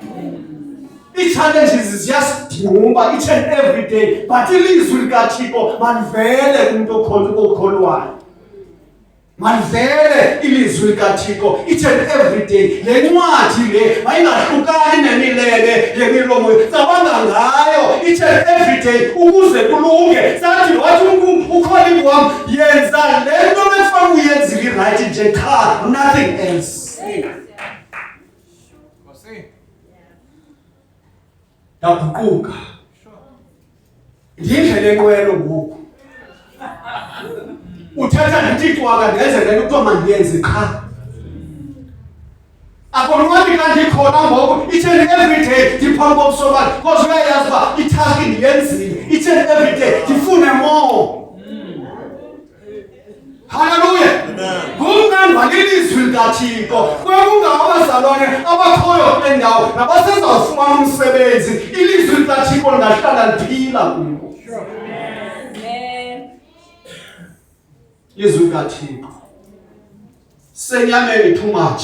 S7: Ii-challenges ziyasidumba each and every day, but ilizwi likaThixo malivele kumntu okholwayo. Malivele ilizwi likaThixo each and every day. Le ncwadi le mayingahlukani nemilele yemilomo sabanga ngayo each and every day ukuze kulunge. Sathi wathi ukholi wam yenza le nto bekufanele uyenzile right nje qha, nothing else. Ndaguquka ndiyindlela enqwelo ngoku. Uthatha ndithi twaka ndenze le nto kuthiwa mandiyenze qha. Akonwabi xa ndikhona ngoku each and every day ndiphambi kobusobala because uyayazi uba itaski ndiyenzile each and every day ndifune more. Hallelujah. Ngumnandi walilizwi likaThixo kwekungabazalwane abakhoyo kule ndawo nabasezawufumana umsebenzi ilizwi likaThixo lingahlala liphila kubo. Ilizwi likaThixo senyameni too much.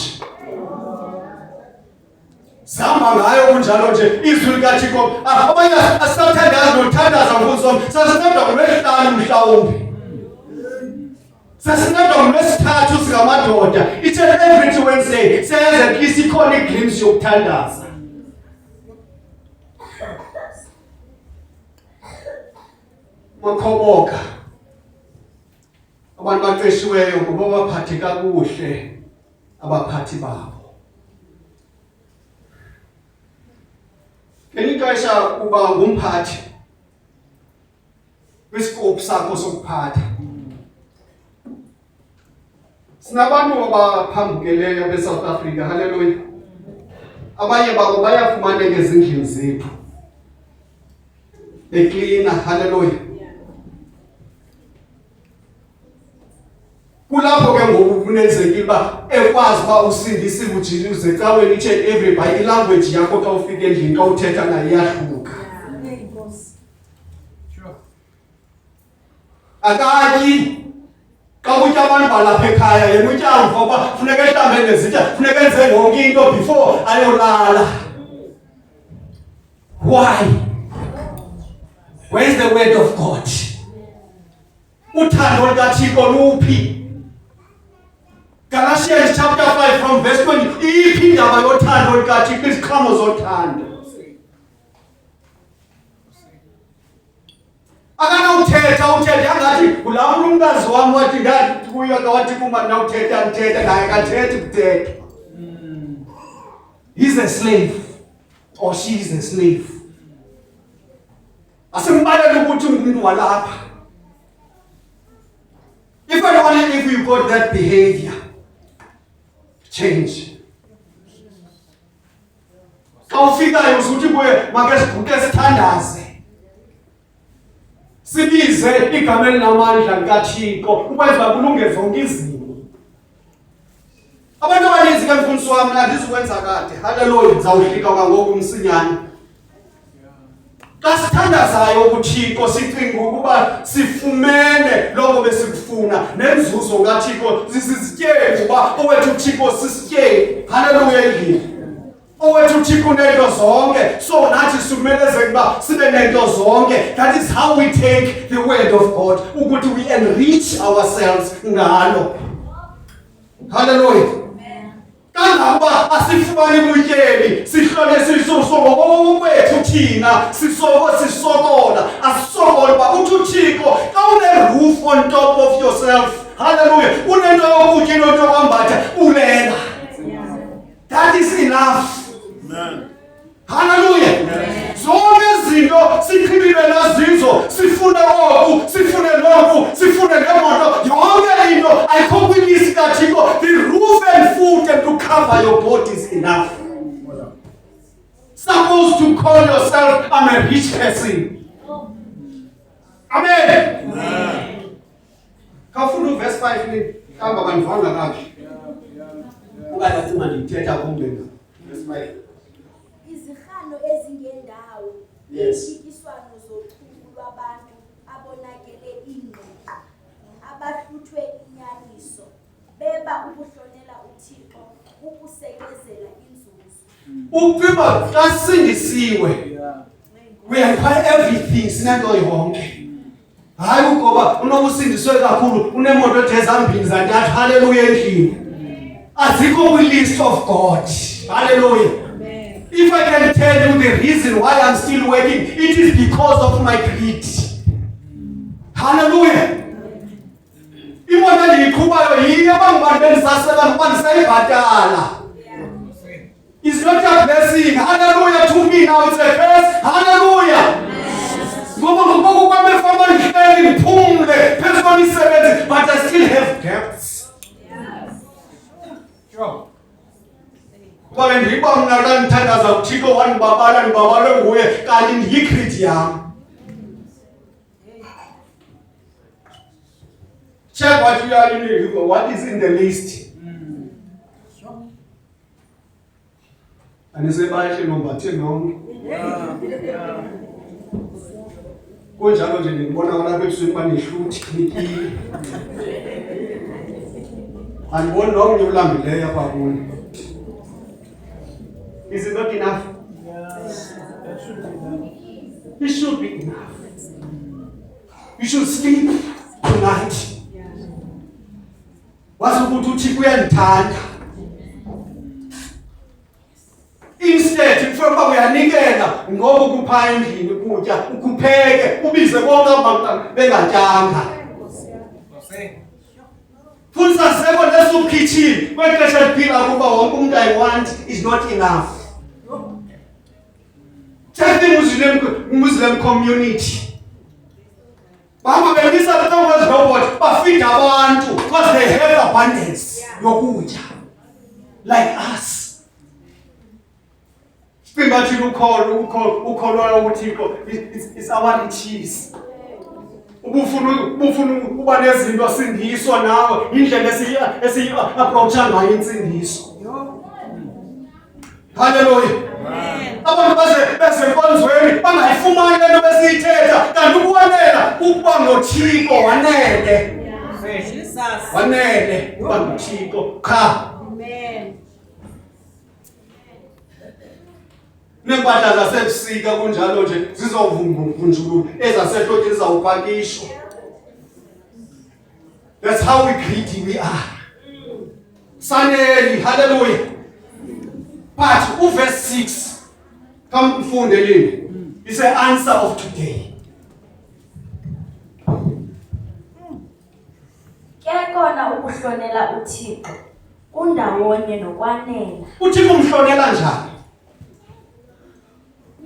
S7: Sihamba ngayo kunjalo nje izwi likaThixo. Abanye asathandaza nothandaza ngomsomo sasinedwa ngolwesihlanu mhlawumbi. Sasinedwa ngolwesithathu singamadoda. Each and every Wednesday sayenza at least ikhona iglimpse yokuthandaza. Makhoboka abantu baqeshiweyo ngoba baphathe kakuhle abaphathi babo. Ngelinye ixesha uba ngumphathi kwisikophu sakho sokuphatha. Sinabantu abaphambukeleyo beSouth Africa. Hallelujah. Abanye babo bayafumaneka ezindlini zethu beklina. Hallelujah. Kulapho ke ngoku kunenzekile uba ekwazi uba usindisiwe uJesu ecaweni each and every by ilanguage yakho xa ufika endlini xa uthetha naye iyahluka. Akatyi xa kutya abantu balapha ekhaya yena utya mva uba funeka ehlambe ngezitya, funeka enze yonke into before ayolala. Why? Where's the word of God? Uthando likaThixo luphi? Galatians chapter 5 from verse 20. Iphi indaba yothando likaThixo, iziqhamo zothando? Akanawuthetha uthetha angathi ulawula umnikazi wam wathi ngathi kuyo kawathi kuma nawuthetha ndithetha naye kathethi kuthetha. He's a slave or she is a slave. Asimbalele ukuthi ngumuntu walapha. If you got that behavior, change. Xa ufikayo usuthi kuye make siguqe sithandaze. Sibize igama elinamandla likaThixo ukwenza kulunge zonke izinto. Abantu abaninzi ke mfundisi wami andizukwenza kade. Hallelujah. Ndizawuhlika kwangoku msinyane. Xa sithandazayo uThixo sicinga ukuba sifumene lokho besikufuna nenzuzo kaThixo sisizityebi uba owethu uThixo sisityebi. Hallelujah endlini. owethu uThixo unento zonke, so nathi simeleze kuba sibe nento zonke. That is how we take the word of God, ukuthi we enrich ourselves ngalo. Hallelujah. Kangakuba asifumani butyebi sihlole sisosoko ngokwethu thina sisokola asisokola ba uthi uThixo ka une roof on top of yourself. Hallelujah. Unento yokutya into kwambatha ulela. That is enough. Amen. Hallelujah. Zonke izinto siqhibile nazizo, sifune oku, sifune lokhu, sifune lemoto, yonke into ayikho kwilist kaThixo. The roof and food and to cover your body is enough. Supposed to call yourself, I'm a rich person. Amen. Kafuna verse 5 ni kamba banivanga kahle. Ungathi mandithetha kumbe na. Verse 5.
S9: Izihano ezingendawo, impikiswano zochuku lwabantu abonakele ingqondo, abahluthwe inyaniso, beba ukuhlonela uThixo, ukusekezela inzuzo.
S7: Ukuba kasindisiwe. We acquire everything sinento yonke. Hayi ukuba unokusindiswe kakhulu unemoto ezambini zantathu. Hallelujah endlini. Azikho kwi-list of God. Hallelujah. If I can tell you the reason why I'm still working, it is because of my greed. Hallelujah. Imoto endiyiqhubayo yiyo abangobantu bendisasebenza ukuba ndisayibhatala. It's not a blessing. Hallelujah. To me now it's a curse. Hallelujah. Ngoba ngoku kwamefama ndihleli ndiphumle phezu kwemisebenzi, but I still have debts. Sure. Kuba ndiba mna xa ndithandaza uThixo wandibabala nguye kanti ndiyigreed yam. Check what is in the list. Anisebahle nombathe nonke. Kunjalo nje ndibona lapha ebusweni banehluthi nikile. Andiboni nomnye ulambileyo apha kuni. Is it not enough? That should be enough. It should be enough. You should sleep tonight. Wazi ukuthi uThixo uyandithanda. Instead mfowethu uyanikela ngoba ukupha endlini ukutya, ukupheke, ubize bonke abantu bengatyanga. Futhi saseko leso kitchen, kwexesha liphila kuba wonke umuntu I want is not enough. Check the Muslim community. Baba belisa betonga robot bafida abantu because they have abundance yokutya like us. Singathi ukholwa uThixo it's our riches. Ubufuna ukuba nezinto sindiswa nawe indlela esiyi-approacha ngayo insindiso. Hallelujah. Abantu bezenkonzweni bangayifumani lento besiyithetha kanti ukwanela ukuba noThixo wanele. Wanele ukuba noThixo cha. Amen. Nempahla zasebusika kunjalo nje zizovunguvunjulu ezasehloti zizawupakishwa. That's how we greedy we are. Saneli, hallelujah. But verse 6, come mfunde lini. It's an answer of today.
S9: Kekona ukuhlonela uThixo kundawonye nokwanela.
S7: uThixo umhlonela njani?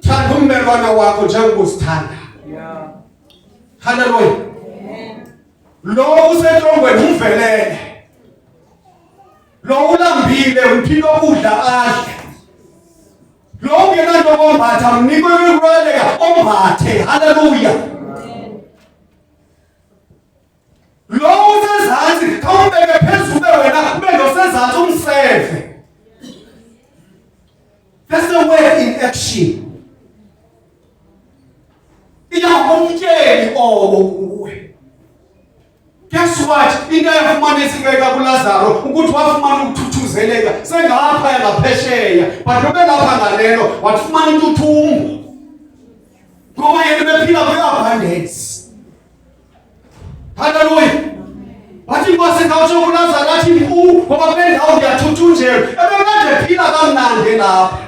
S7: Thanda ummelwane wakho njengoba uzithanda. Yeah. Hallelujah. Amen. Lo usetrongweni umvelele. Lo ulambile uphila ukudla adle. Lo ungenanto kombatha mnikwe ukweleka ombathe. Hallelujah. Amen. Lo usezantsi kawubeke phezulu wena ube nosezantsi umseve. That's the word in action. Guess what? Into yafumaniseka kuLazaro ukuthi wafumana ukuthuthuza ukuvuseleka sengapha yangaphesheya but ubelapha ngalelo wafumana intuthungo ngoba yena bephila kwi-abundance. Hallelujah. Wathi inkosi ngawutsho kuLazaro athi mpu ngoba kule ndawo ndiyathuthunjelwa ebekade ephila kamnandi lapha.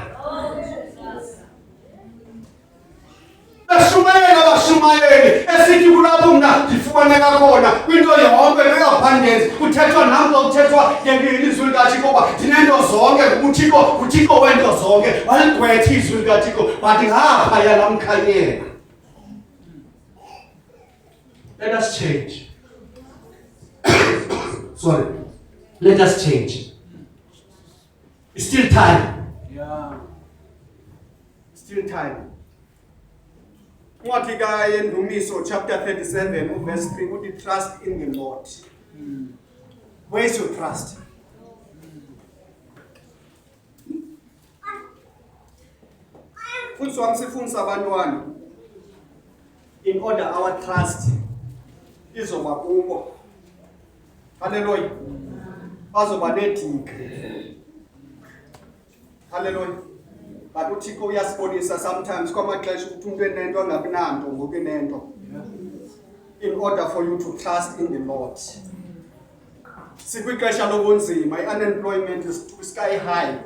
S7: Bashumayela bashumayeli esithi kulapho mna ndifumaneka khona kwinto yonke kwi-abundance kuthethwa nam kuthethwa ngelizwi likaThixo kuba ndinento zonke uThixo wento zonke waligqwetha izwi likaThixo but ngaphaya lamkhanyela. Let us change. Sorry. Let us change. It's still time.
S10: Yeah.
S7: Still time. What guy in Dumiso chapter 37 verse 3 would you trust in the Lord? Where is your trust? In order our trust is over kubo. Hallelujah. Azoba nethi. Hallelujah. But uThixo uyasibonisa sometimes kwamaxesha ukuthi umuntu enento angabinanto ngokunento. In order for you to trust in the Lord. Sikwixesha lobunzima, unemployment is sky high.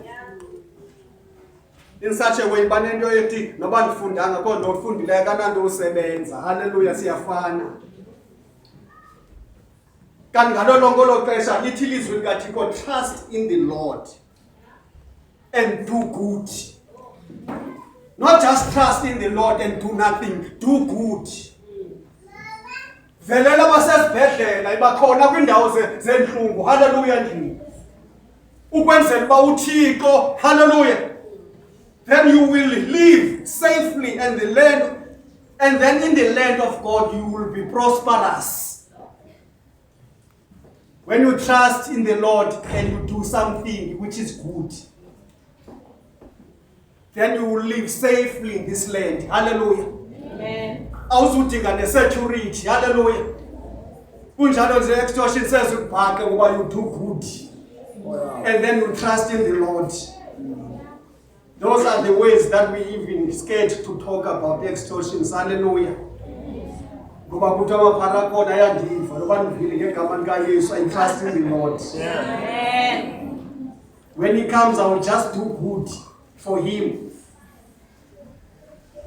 S7: In such a way banento ethi noba ndifundanga kodwa ufundileyo kananto usebenza. Hallelujah, siyafana. Kanti ngalo lonke lo xesha lithi ilizwi likaThixo, trust in the Lord and do good. Not just trust in the Lord and do nothing, do good. Velela basesibhedlela ibakhona kwindawo zenhlungu. Hallelujah ndini. Ukwenzela uba uThixo, hallelujah. Then you will live safely in the land, and then in the land of God you will be prosperous. When you trust in the Lord and you do something which is good, then you will live safely in this land. Hallelujah.
S8: Amen.
S7: Awuzudinga ne-security. Hallelujah. Kunjalo nje extortion says ubhaqe ngoba you do good. And then you trust in the Lord. Those are the ways that we even scared to talk about extortions. Hallelujah. Ngoba kuthi amaphara khona ayandiva noba ndivile ngegama likaYesu, I trust in the Lord.
S8: Amen.
S7: When he comes, I will just do good for him.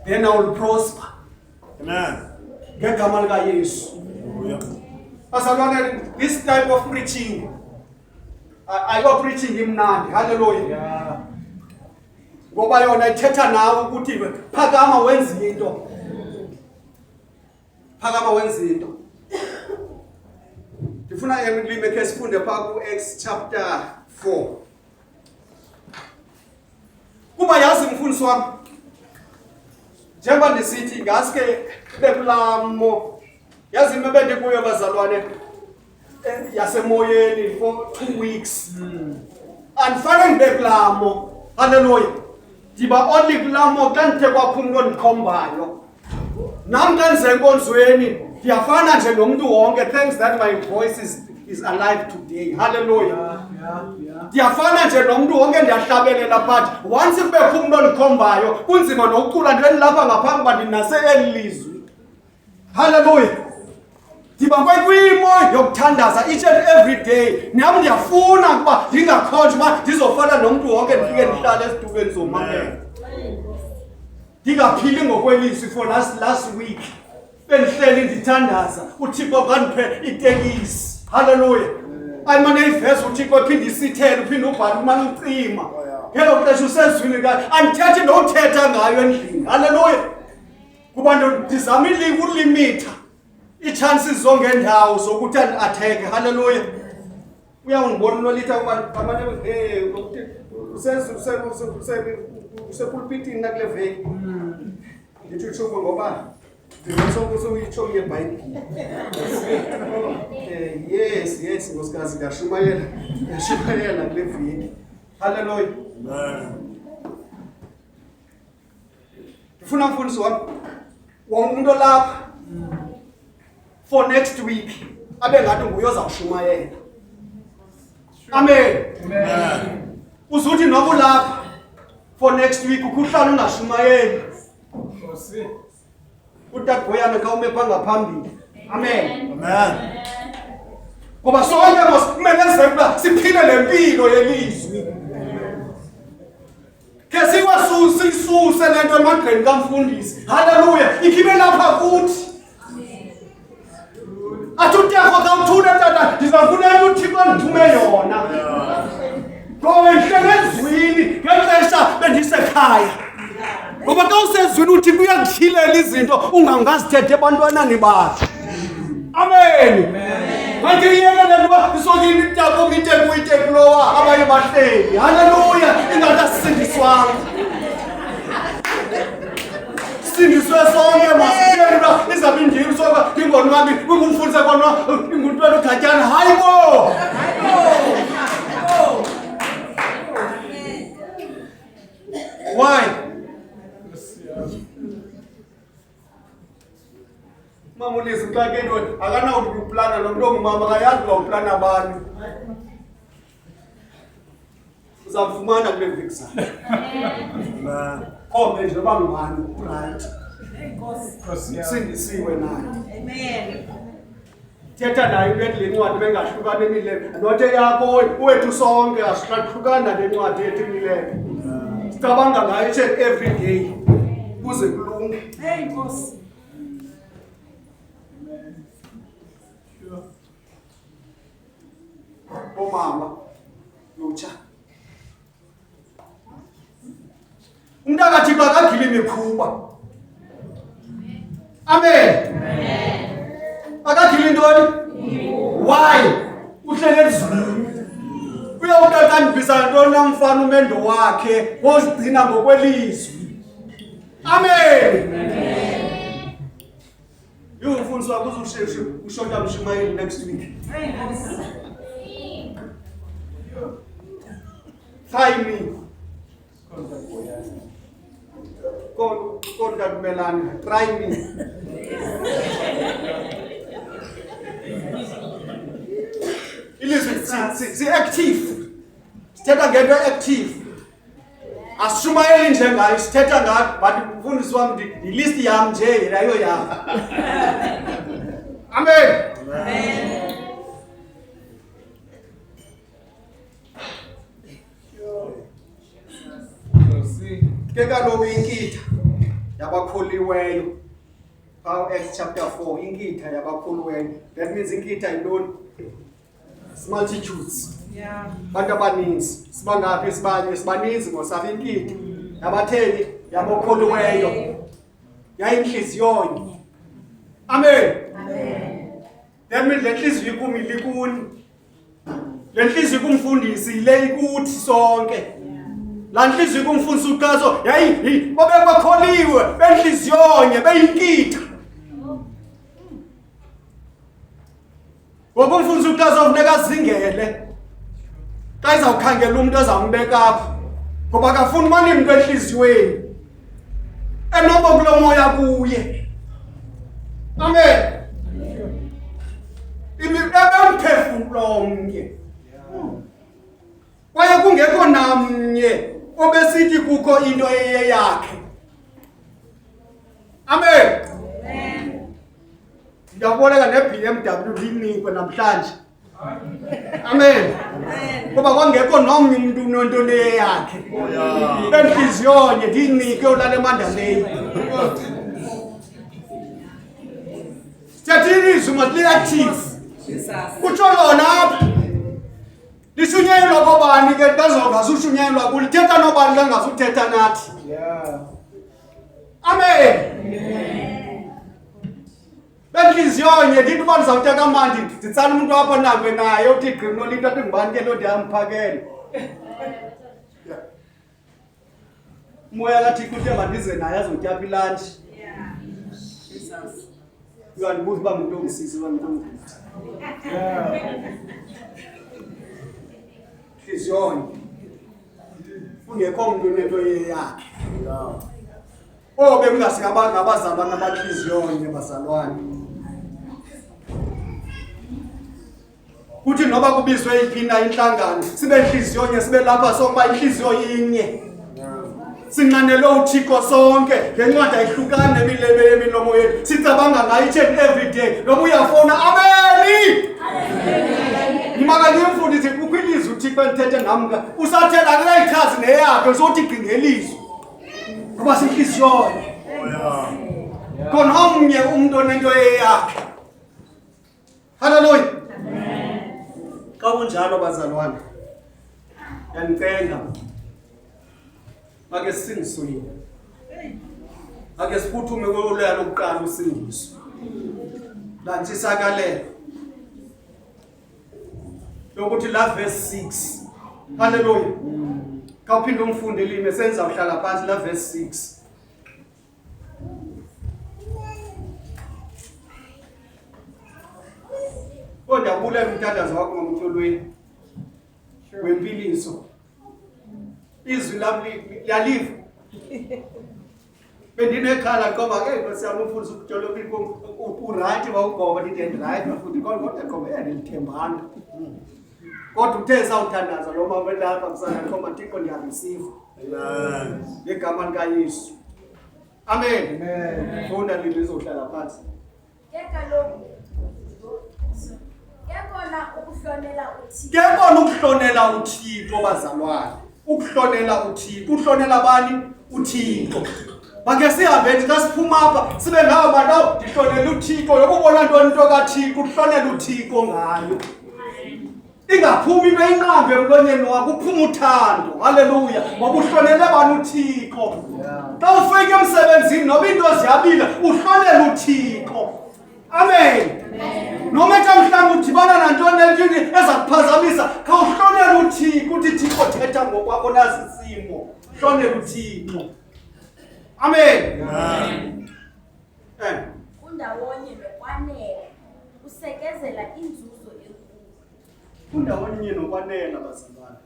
S7: Then I will prosper.
S10: Amen.
S7: Ngegama likaYesu. Hallelujah. This type of preaching, I go preaching imnandi. Hallelujah.
S10: Yeah.
S7: Ngoba yona ithetha nawe ukuthi phakama wenze into. Phakama wenze into. Ndifuna emlime ke sifunde pha ku Acts chapter 4. Kuba yazi mfundisi wami, njengoba ndisithi ngaske bekulamo, yazi mebende kuyo bazalwane yasemoyeni for 2 weeks. Andifane ngibekulamo. Hallelujah. Diba only kulamo xa ndithe kwaphumla ondikhombayo. Nam xa ndize enkonzweni ndiyafana nje nomuntu wonke, thanks that my voice is alive today. Hallelujah. Ndiyafana nje nomuntu wonke, ndiyahlabelela but once kubekho umuntu ondikhombayo kunzima nokucula ndilapha ngaphambi uba ndinase eli lizwi. Hallelujah. Ndiba kwimo yokuthandaza each and every day. Nam ndiyafuna ukuba ndingakhonjwa uba ndizofana nomuntu wonke, ndifike ndihlale esitulweni somamela. Ndingaphili ngokwelizwi for last week. Bendihleli ndithandaza uThixo kandiphe itekisi. Hallelujah. Ayimane iveze uThixo ephinde isithele uphinde ubhale umane ucima. Ngelo xesha usezwini ka andithethi nothetha ngayo endlini. Hallelujah. Kuba ndizama ukulimitha i-chances zongendawo zokuthi and-attack. Hallelujah. Uyangibona nolitha kuba amane usepulpitini nakule veki. Ndithi utshuko ngoba ndizosuyitsho ngeBhayibhile. Yes, nkosikazi ngashumayela kule veki. Hallelujah. Ndifuna mfundisi wami wonke umuntu lapha for next week abe ngathi nguye ozawushumayela. Amen. Uzuthi noba ulapha for next week ukuhlala ungashumayeli. Utagoyana kawume phangaphambili. Amen. Ngoba sonke kumele ukuba siphile lempilo yelizwi. Ke sisuse lento emagqeni kamfundisi. Haleluya. Ikhibe lapha kuthi. Atuteko kawuthule tata ndizafuna uThixo andithume yona. Ngoba ngihlele ezwini ngexesha bendisekhaya. Ngoba xa usezwini uThixo uyakuthilela izinto ungangazithethe ebantwanani bakhe. Amen. Manje yena lento isokini itako mitekulowa abanye bahleli. Haleluya. Ingathi asindiswanga. Sindiswe sonke masiyela izabe indimi soba ingonwabi ukumfundisa kona ingumntwana uGatyana hayibo. Why? Mama ulizwe xa ke ndoda akanawuthi uplana lo mntu ongumama akayazi lo plana abantu. Uzamfumana kule viki zakhe. Khombe nje bangubani right. Sindisiwe naye. Amen. Thetha naye into lencwadi bengahlukani emilele. Nothe yakho wethu sonke asihlukana lencwadi ethu emilele. Sicabanga ngayo each and every day kuze kulunge. Hey Nkosi. Omama lutsha. Umntakathi bakagile imikhuba. Amen. Akagile intoni? Why? Uhlele ezulwini. Uyawuqaqandibisa ntoni namfana umendo wakhe wozigcina ngokwelizwi. Amen. Yofundiswa kuzusheshe ushota mshumayeli next week. Try me. Konta kumelana. Try me. Ilizwi active. Sithetha ngento active. Asishumayeli nje ngayo sithetha ngathi but umfundisi wami ilist yami nje leyo yami. Amen. Ke kaloku inkitha yabakholiweyo Acts chapter 4 inkitha yabakholiweyo. That means inkitha yintoni? Multitudes. Yeah. Bantu abaninzi. Sibangaphi sibaninzi ngosafi inkitha. Yabatheni yabakholiweyo. Yayinhliziyonye. Amen. That means lenhliziyo ikumile kuni. Lenhliziyo kumfundisi le ikuthi sonke. La nhliziyo kumfundisi uqaso babe bakholiwe benhliziyonye beyinkitha. Ngokumfundisi uqaso ufuneka zingele. Xa izawukhangela umuntu ozambeka apha. Ngoba akafuni manje umuntu enhliziyweni. Enobo kulomoya kuye. Amen. Ebemphefumulo omnye. Kwaye kungekho namnye obesithi kukho into eyeyakhe. Amen. Ndiyaboleka ne-BMW linikwe namhlanje. Amen. Ngoba kwangekho nomnye umuntu unento leyakhe. Benhliziyonye ndinike ulale eMandaleni. Siyathirizwa mali active. Kutsho lona apha. Lishunyayelwa kobani ke bazongazi ushunyayelwa kulithetha nobani langazuthetha nathi. Yeah. Amen. Benhliziyonye ndithi uba ndizawutya kamandi nditsala umuntu apha nambe naye uthi gqino linto athi ngubani ke lo ndiyamphakela. Moya kaThixo uthe mandize naye azotya apha ilunch. Yeah. Jesus. Uyandibuza uba umuntu ongisizi uba umuntu ongisizi. Yeah.Hliziyonye. Ungekho umuntu unento yakhe. Bekungasikabanga abazalwane abahliziyonye bazalwane. Kuthi noba kubizwe iphina inhlangano sibe inhliziyo nye sibe lapha sonke inhliziyo yinye. Sinqanele uThixo sonke ngencwadi ayihlukane nemilebe yemilomo yethu. Sicabanga ngayo each and every day. Noma uyafona ameni. Ngimaka ngimfundise ukhwiliza uThixo enthethe nami usathela akayichazi neyakhe uzothi gqingelizwe. Ngoba sinhliziyo. Khona omnye umuntu onento eyakhe. Hallelujah. Xa kunjalo bazalwane. Yanicela. Ake singiswini. Ake siphuthume kweloya lokuqala usingiso. La ntsisakalelo. Lokuthi la verse 6. Hallelujah. Ka uphinde umfunde ilimi senza uhlala phansi la verse 6. Kodwa kubulela umthandazo wakho ngomtholweni. Wempiliso. Izwi lami yaliva. Bendinekhala ngoba ke nkosiyami ufundisa ukuthola uright bawugoba ndithi right bafuthi kodwa ngoba yalithembana. Kodwa uthe sawuthandaza lo mama lapha kusana khoma Thixo ndiyareceive. Amen. Ngegama lika Yesu. Amen. Amen. Funda lizohlala phansi. Kekona ukuhlonela uThixo bazalwane. Ukuhlonela uThixo. Uhlonela bani? uThixo. Make sihambe xa siphuma apha sibe ngawo bantu ndihlonela uThixo yokubona ntoni into kaThixo ukuhlonela uThixo ngayo. Ingaphumi into inqambe emlonyeni wakho uphuma uthando. Haleluya. Ngoba uhlonele bani uThixo. Xa ufike emsebenzini noba into ziyabila uhlonela uThixo. Amen. Noma xa mhlawumbe udibana nantoni entini ezakuphazamisa kha uhlonela uThixo uthi Thixo thetha ngokwakho nazi isimo. Uhlonela uThixo. Amen. Amen.
S9: Undawonye nokwanela usekezela inzuzo enkulu.
S7: Undawonye nokwanela bazalwane.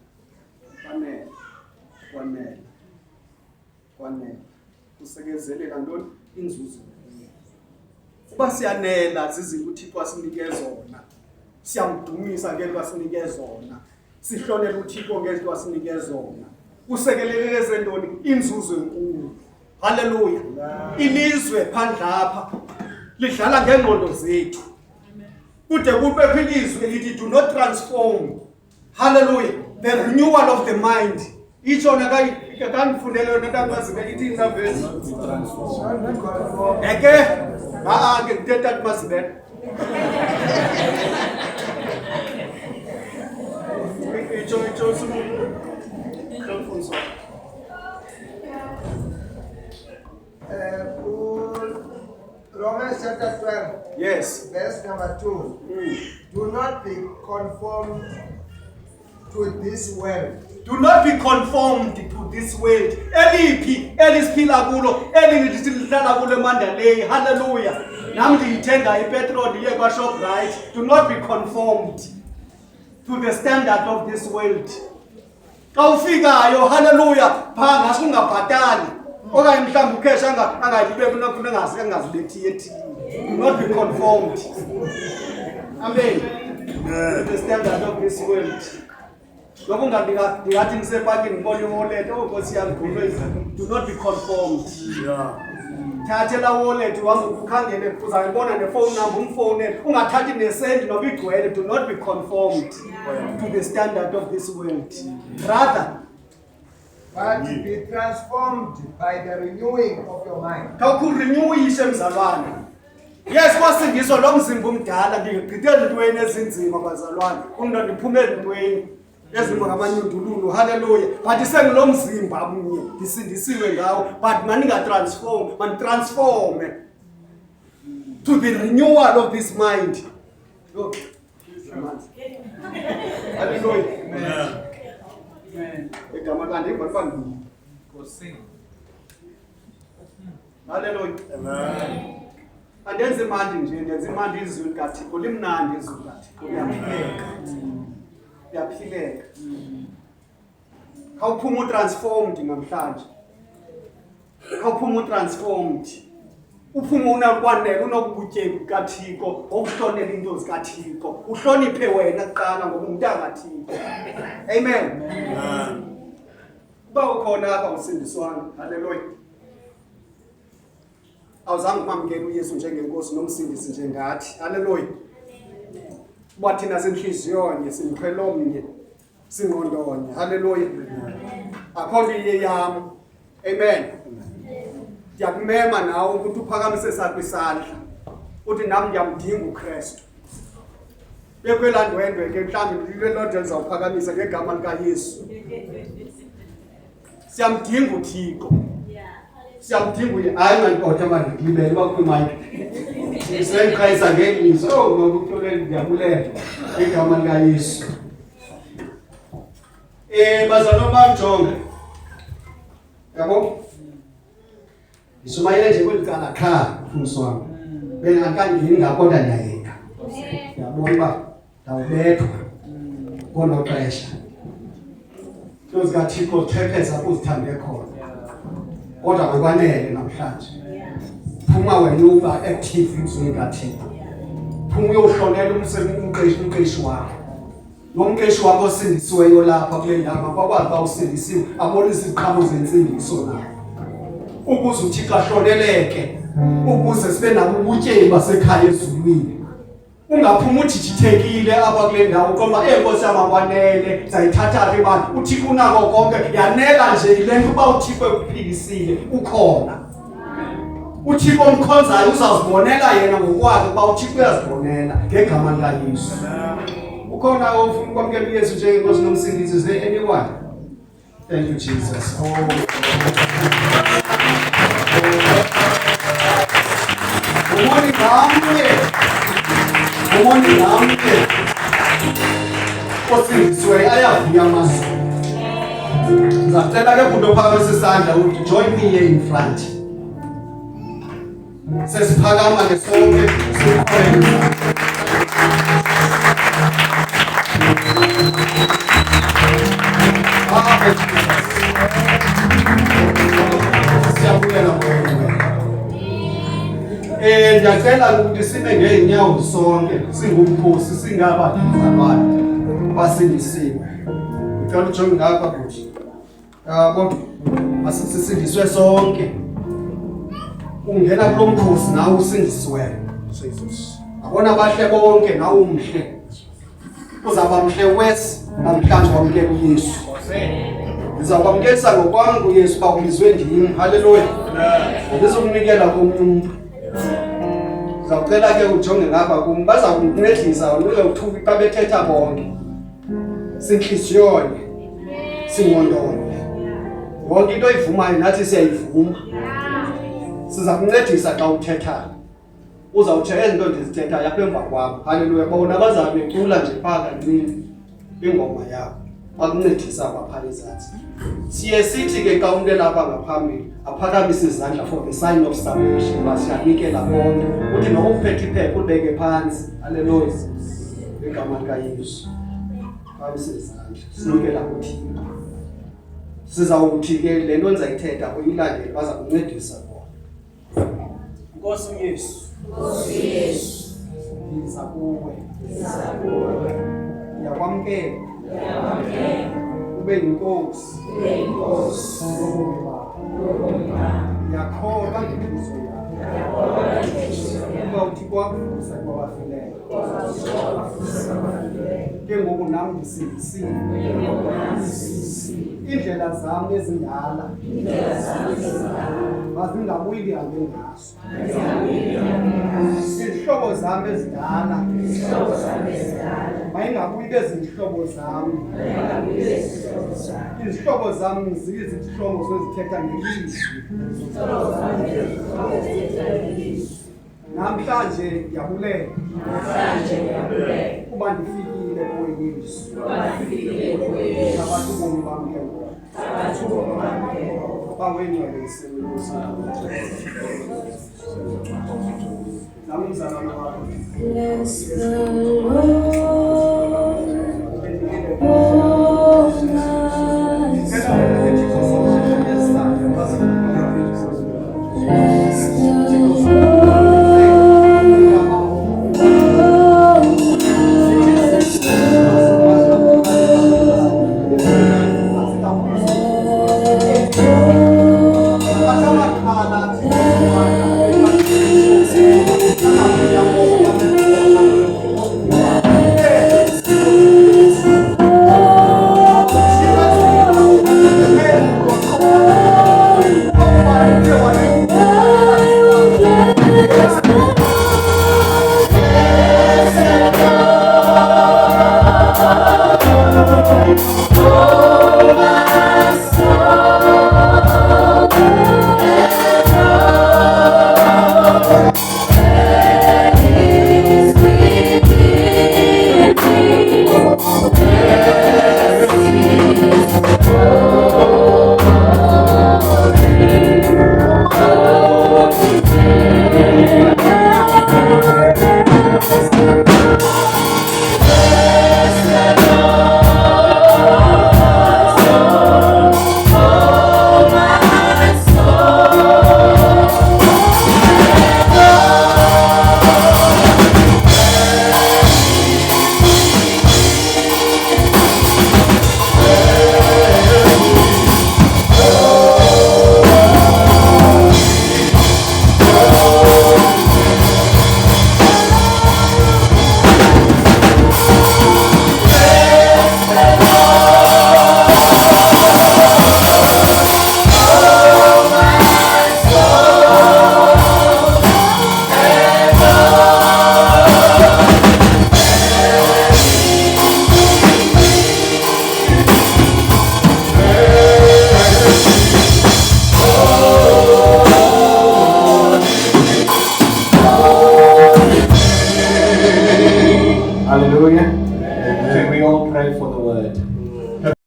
S7: Kwanela. Usekezelela ntoni? Inzuzo. Kuba siyanela zizinto uThixo asinike zona. Siyamdumisa ngento asinike zona. Sihlonela uThixo ngento asinike zona. Usekelelele zentoni? Inzuzo enkulu. Hallelujah. Ilizwe phandle apha lidlala ngengqondo zethu. Kude kube kwilizwe lithi do not transform. Hallelujah. The renewal of the mind. Ichona kanifundele yona ntangazibe ithi inavesi. Eke ke kuthetha kumasibe. Icho simu. Konfunso.
S1: Romans chapter 12.
S7: Yes.
S1: Verse number 2. Do not be conformed to this world.
S7: Do not be conformed to this world. Eliphi elisiphila kulo elithi lihlala kulo eMandalay. Hallelujah. Nami ngiyithenga ipetrol iye kwa Shoprite. Do not be conformed to the standard of this world. Xa ufikayo hallelujah phanga singabhatali. Okanye mhlawumbe ukhesh angayibeke kunengazi angazibethi yethi. Do not be conformed. Amen. To the standard of this world. Lobo ngathi ngisepaki ngibona iwallet Nkosi yami do not be conformed. Yeah. Thathela wallet wangukukhangele uzayibona nephone number umfone ungathathi nesend noba igcwele. Do not be conformed to the standard of this world. Rather
S1: but be transformed by the renewing of your mind.
S7: Kawukurenewishe mzalwane. Yes, kwasingiso lo mzimba umdala ngigqithela intweni ezinzima bazalwane. Umuntu ndiphumele intweni ezimo ngamanyundululu. Hallelujah. But sengilo mzimba munye ngisindisiwe ngawo but maninga transform to the renewal of this mind. Look. Hallelujah. Amen. Egama kanti ngibafana Nkosi. Hallelujah. Amen. Andenze manje nje ndenze manje izwi likaThixo limnandi izwi likaThixo. Uyaphileka. Khawuphuma transformed namhlanje. Khawuphuma transformed. uphumuna kwanele unokubutyebi kaThixo okuhlonela into zikaThixo uhloniphe wena kuqala ngoba umntana kaThixo. Amen. Ba ukhona apha usindiswana. Haleluya. Awuzange ukwamkela uYesu njengenkosi nomsindisi njengathi. Haleluya. Bathi nasenhliziyonye simqhela omnye singqondonye. Haleluya. Akho nto iye yam. Amen. Ndiyakumema nawe ukuthi uphakamise sakho isandla uthi nami ndiyamdinga uKristu. Bekwela ndwendwe ke mhlawumbi lelodwa lizawuphakamisa ngegama likaYesu. Siyamdinga uThixo. Siyamdinga hayi mandoda mandilibele bakwimike. Sisenqayisa ngelizwi ngokutholela ndiyabulela ngegama likaYesu. Bazalwane bami jonga. Yabo? Ishumayele nje kulicala qha mfundisi wami. Bengakangeni ngakodwa ndiyayeka. Yabona uba ndawubethwa konoxesha. SozikaThixo chepheza kuzithande khona. Kodwa ngokwanele namhlanje. Phuma wena uba active emzini kaThixo. Phuma uyohlonela umqeshi wakho. Nomqeshi wakho osindisiweyo lapha kule ndawo bakwazi ba usindisiwe abonisa iziqhamo zensindiso na. Ukuze uThixo ahloneleke ukuze sibe nabo ubutyebi basekhaya ezulwini. Ungaphuma ujijithekile apha kule ndawo kodwa enkosi yamakwanele sayithatha ke bantu uThixo unako konke yanela nje ile nto uba uThixo ekuphilisile ukhona. uThixo omkhonzayo uzazibonela yena ngokwakhe uba uThixo uyazibonela ngegama likaYesu. Ukhona ofuna ukwamkela uYesu njengenkosi nomsindisi? Is there anyone? Thank you Jesus. Umoni ngamke osindisiweyo ayavuya amazwi. Ngicela ke umuntu ophakamise isandla uthi join me here in front. Sesiphakama ke sonke sikhona. Siyabulela ngokukhulu. Ndiyacela ukuthi sibe ngeenyawo sonke singumkhosi singabadizalwane basindisiwe. Ngicela ujonge ngapha kuthi. Yabo masisindiswe sonke. Ungena kulo mkhosi nawe usindisiweyo. Jesus. Abona abahle bonke nawe umhle. Uzaba mhle wesi namhlanje wamkela uYesu. Ngizawamkelisa ngokwami kuYesu bakubizwe ndini. Haleluya. Ngizokunikela komuntu. Ngizawucela ke ujonge ngapha kum bazakuncedisa uzothuka xa bethetha bonke. Sinhliziyonye. Singondonye. Wonke into oyivumayo nathi siyayivuma. Siza kuncedisa xa uthethayo. Uzawutsho ezinto ndizithethayo apha emva kwakho. Haleluya. Bona bazabe becula nje phaa kancinci ingoma yabo. Bakuncedisa kwapha ezantsi. Siye sithi ke xa umuntu elapha ngaphambili aphakamise izandla for the sign of salvation. Basiyanikela bonke. Uthi noba uphethe iphepha ulibeke phansi. Haleluya. Ngegama likaYesu. Phakamisa izandla. Sinikela kuThixo. Sizawuthi ke le nto ndizayithetha uyilandele baza kuncedisa bona. Nkosi uYesu. Nkosi uYesu. Ndiza kuwe. Ndiyakwamkela. Ube yinkosi. Ndiyakholwa ngenhliziyo yami. Uba uThixo wakuvusa kwabafileyo. Ke ngoku nami ndisindisiwe. Indlela zami ezindala mazingabuyi ndihambe ngazo. Izihlobo zami ezindala mayingabuyi bezihlobo zami. Izihlobo zami zizihlobo zezithetha ngelizwi. Namhlanje ndiyabulela kuba ndifikile kuYesu. Abantu bomi bami ke ngoku. Bangengcwelise Nkosi. Nami mzalwane wakho.
S3: Bless the Lord.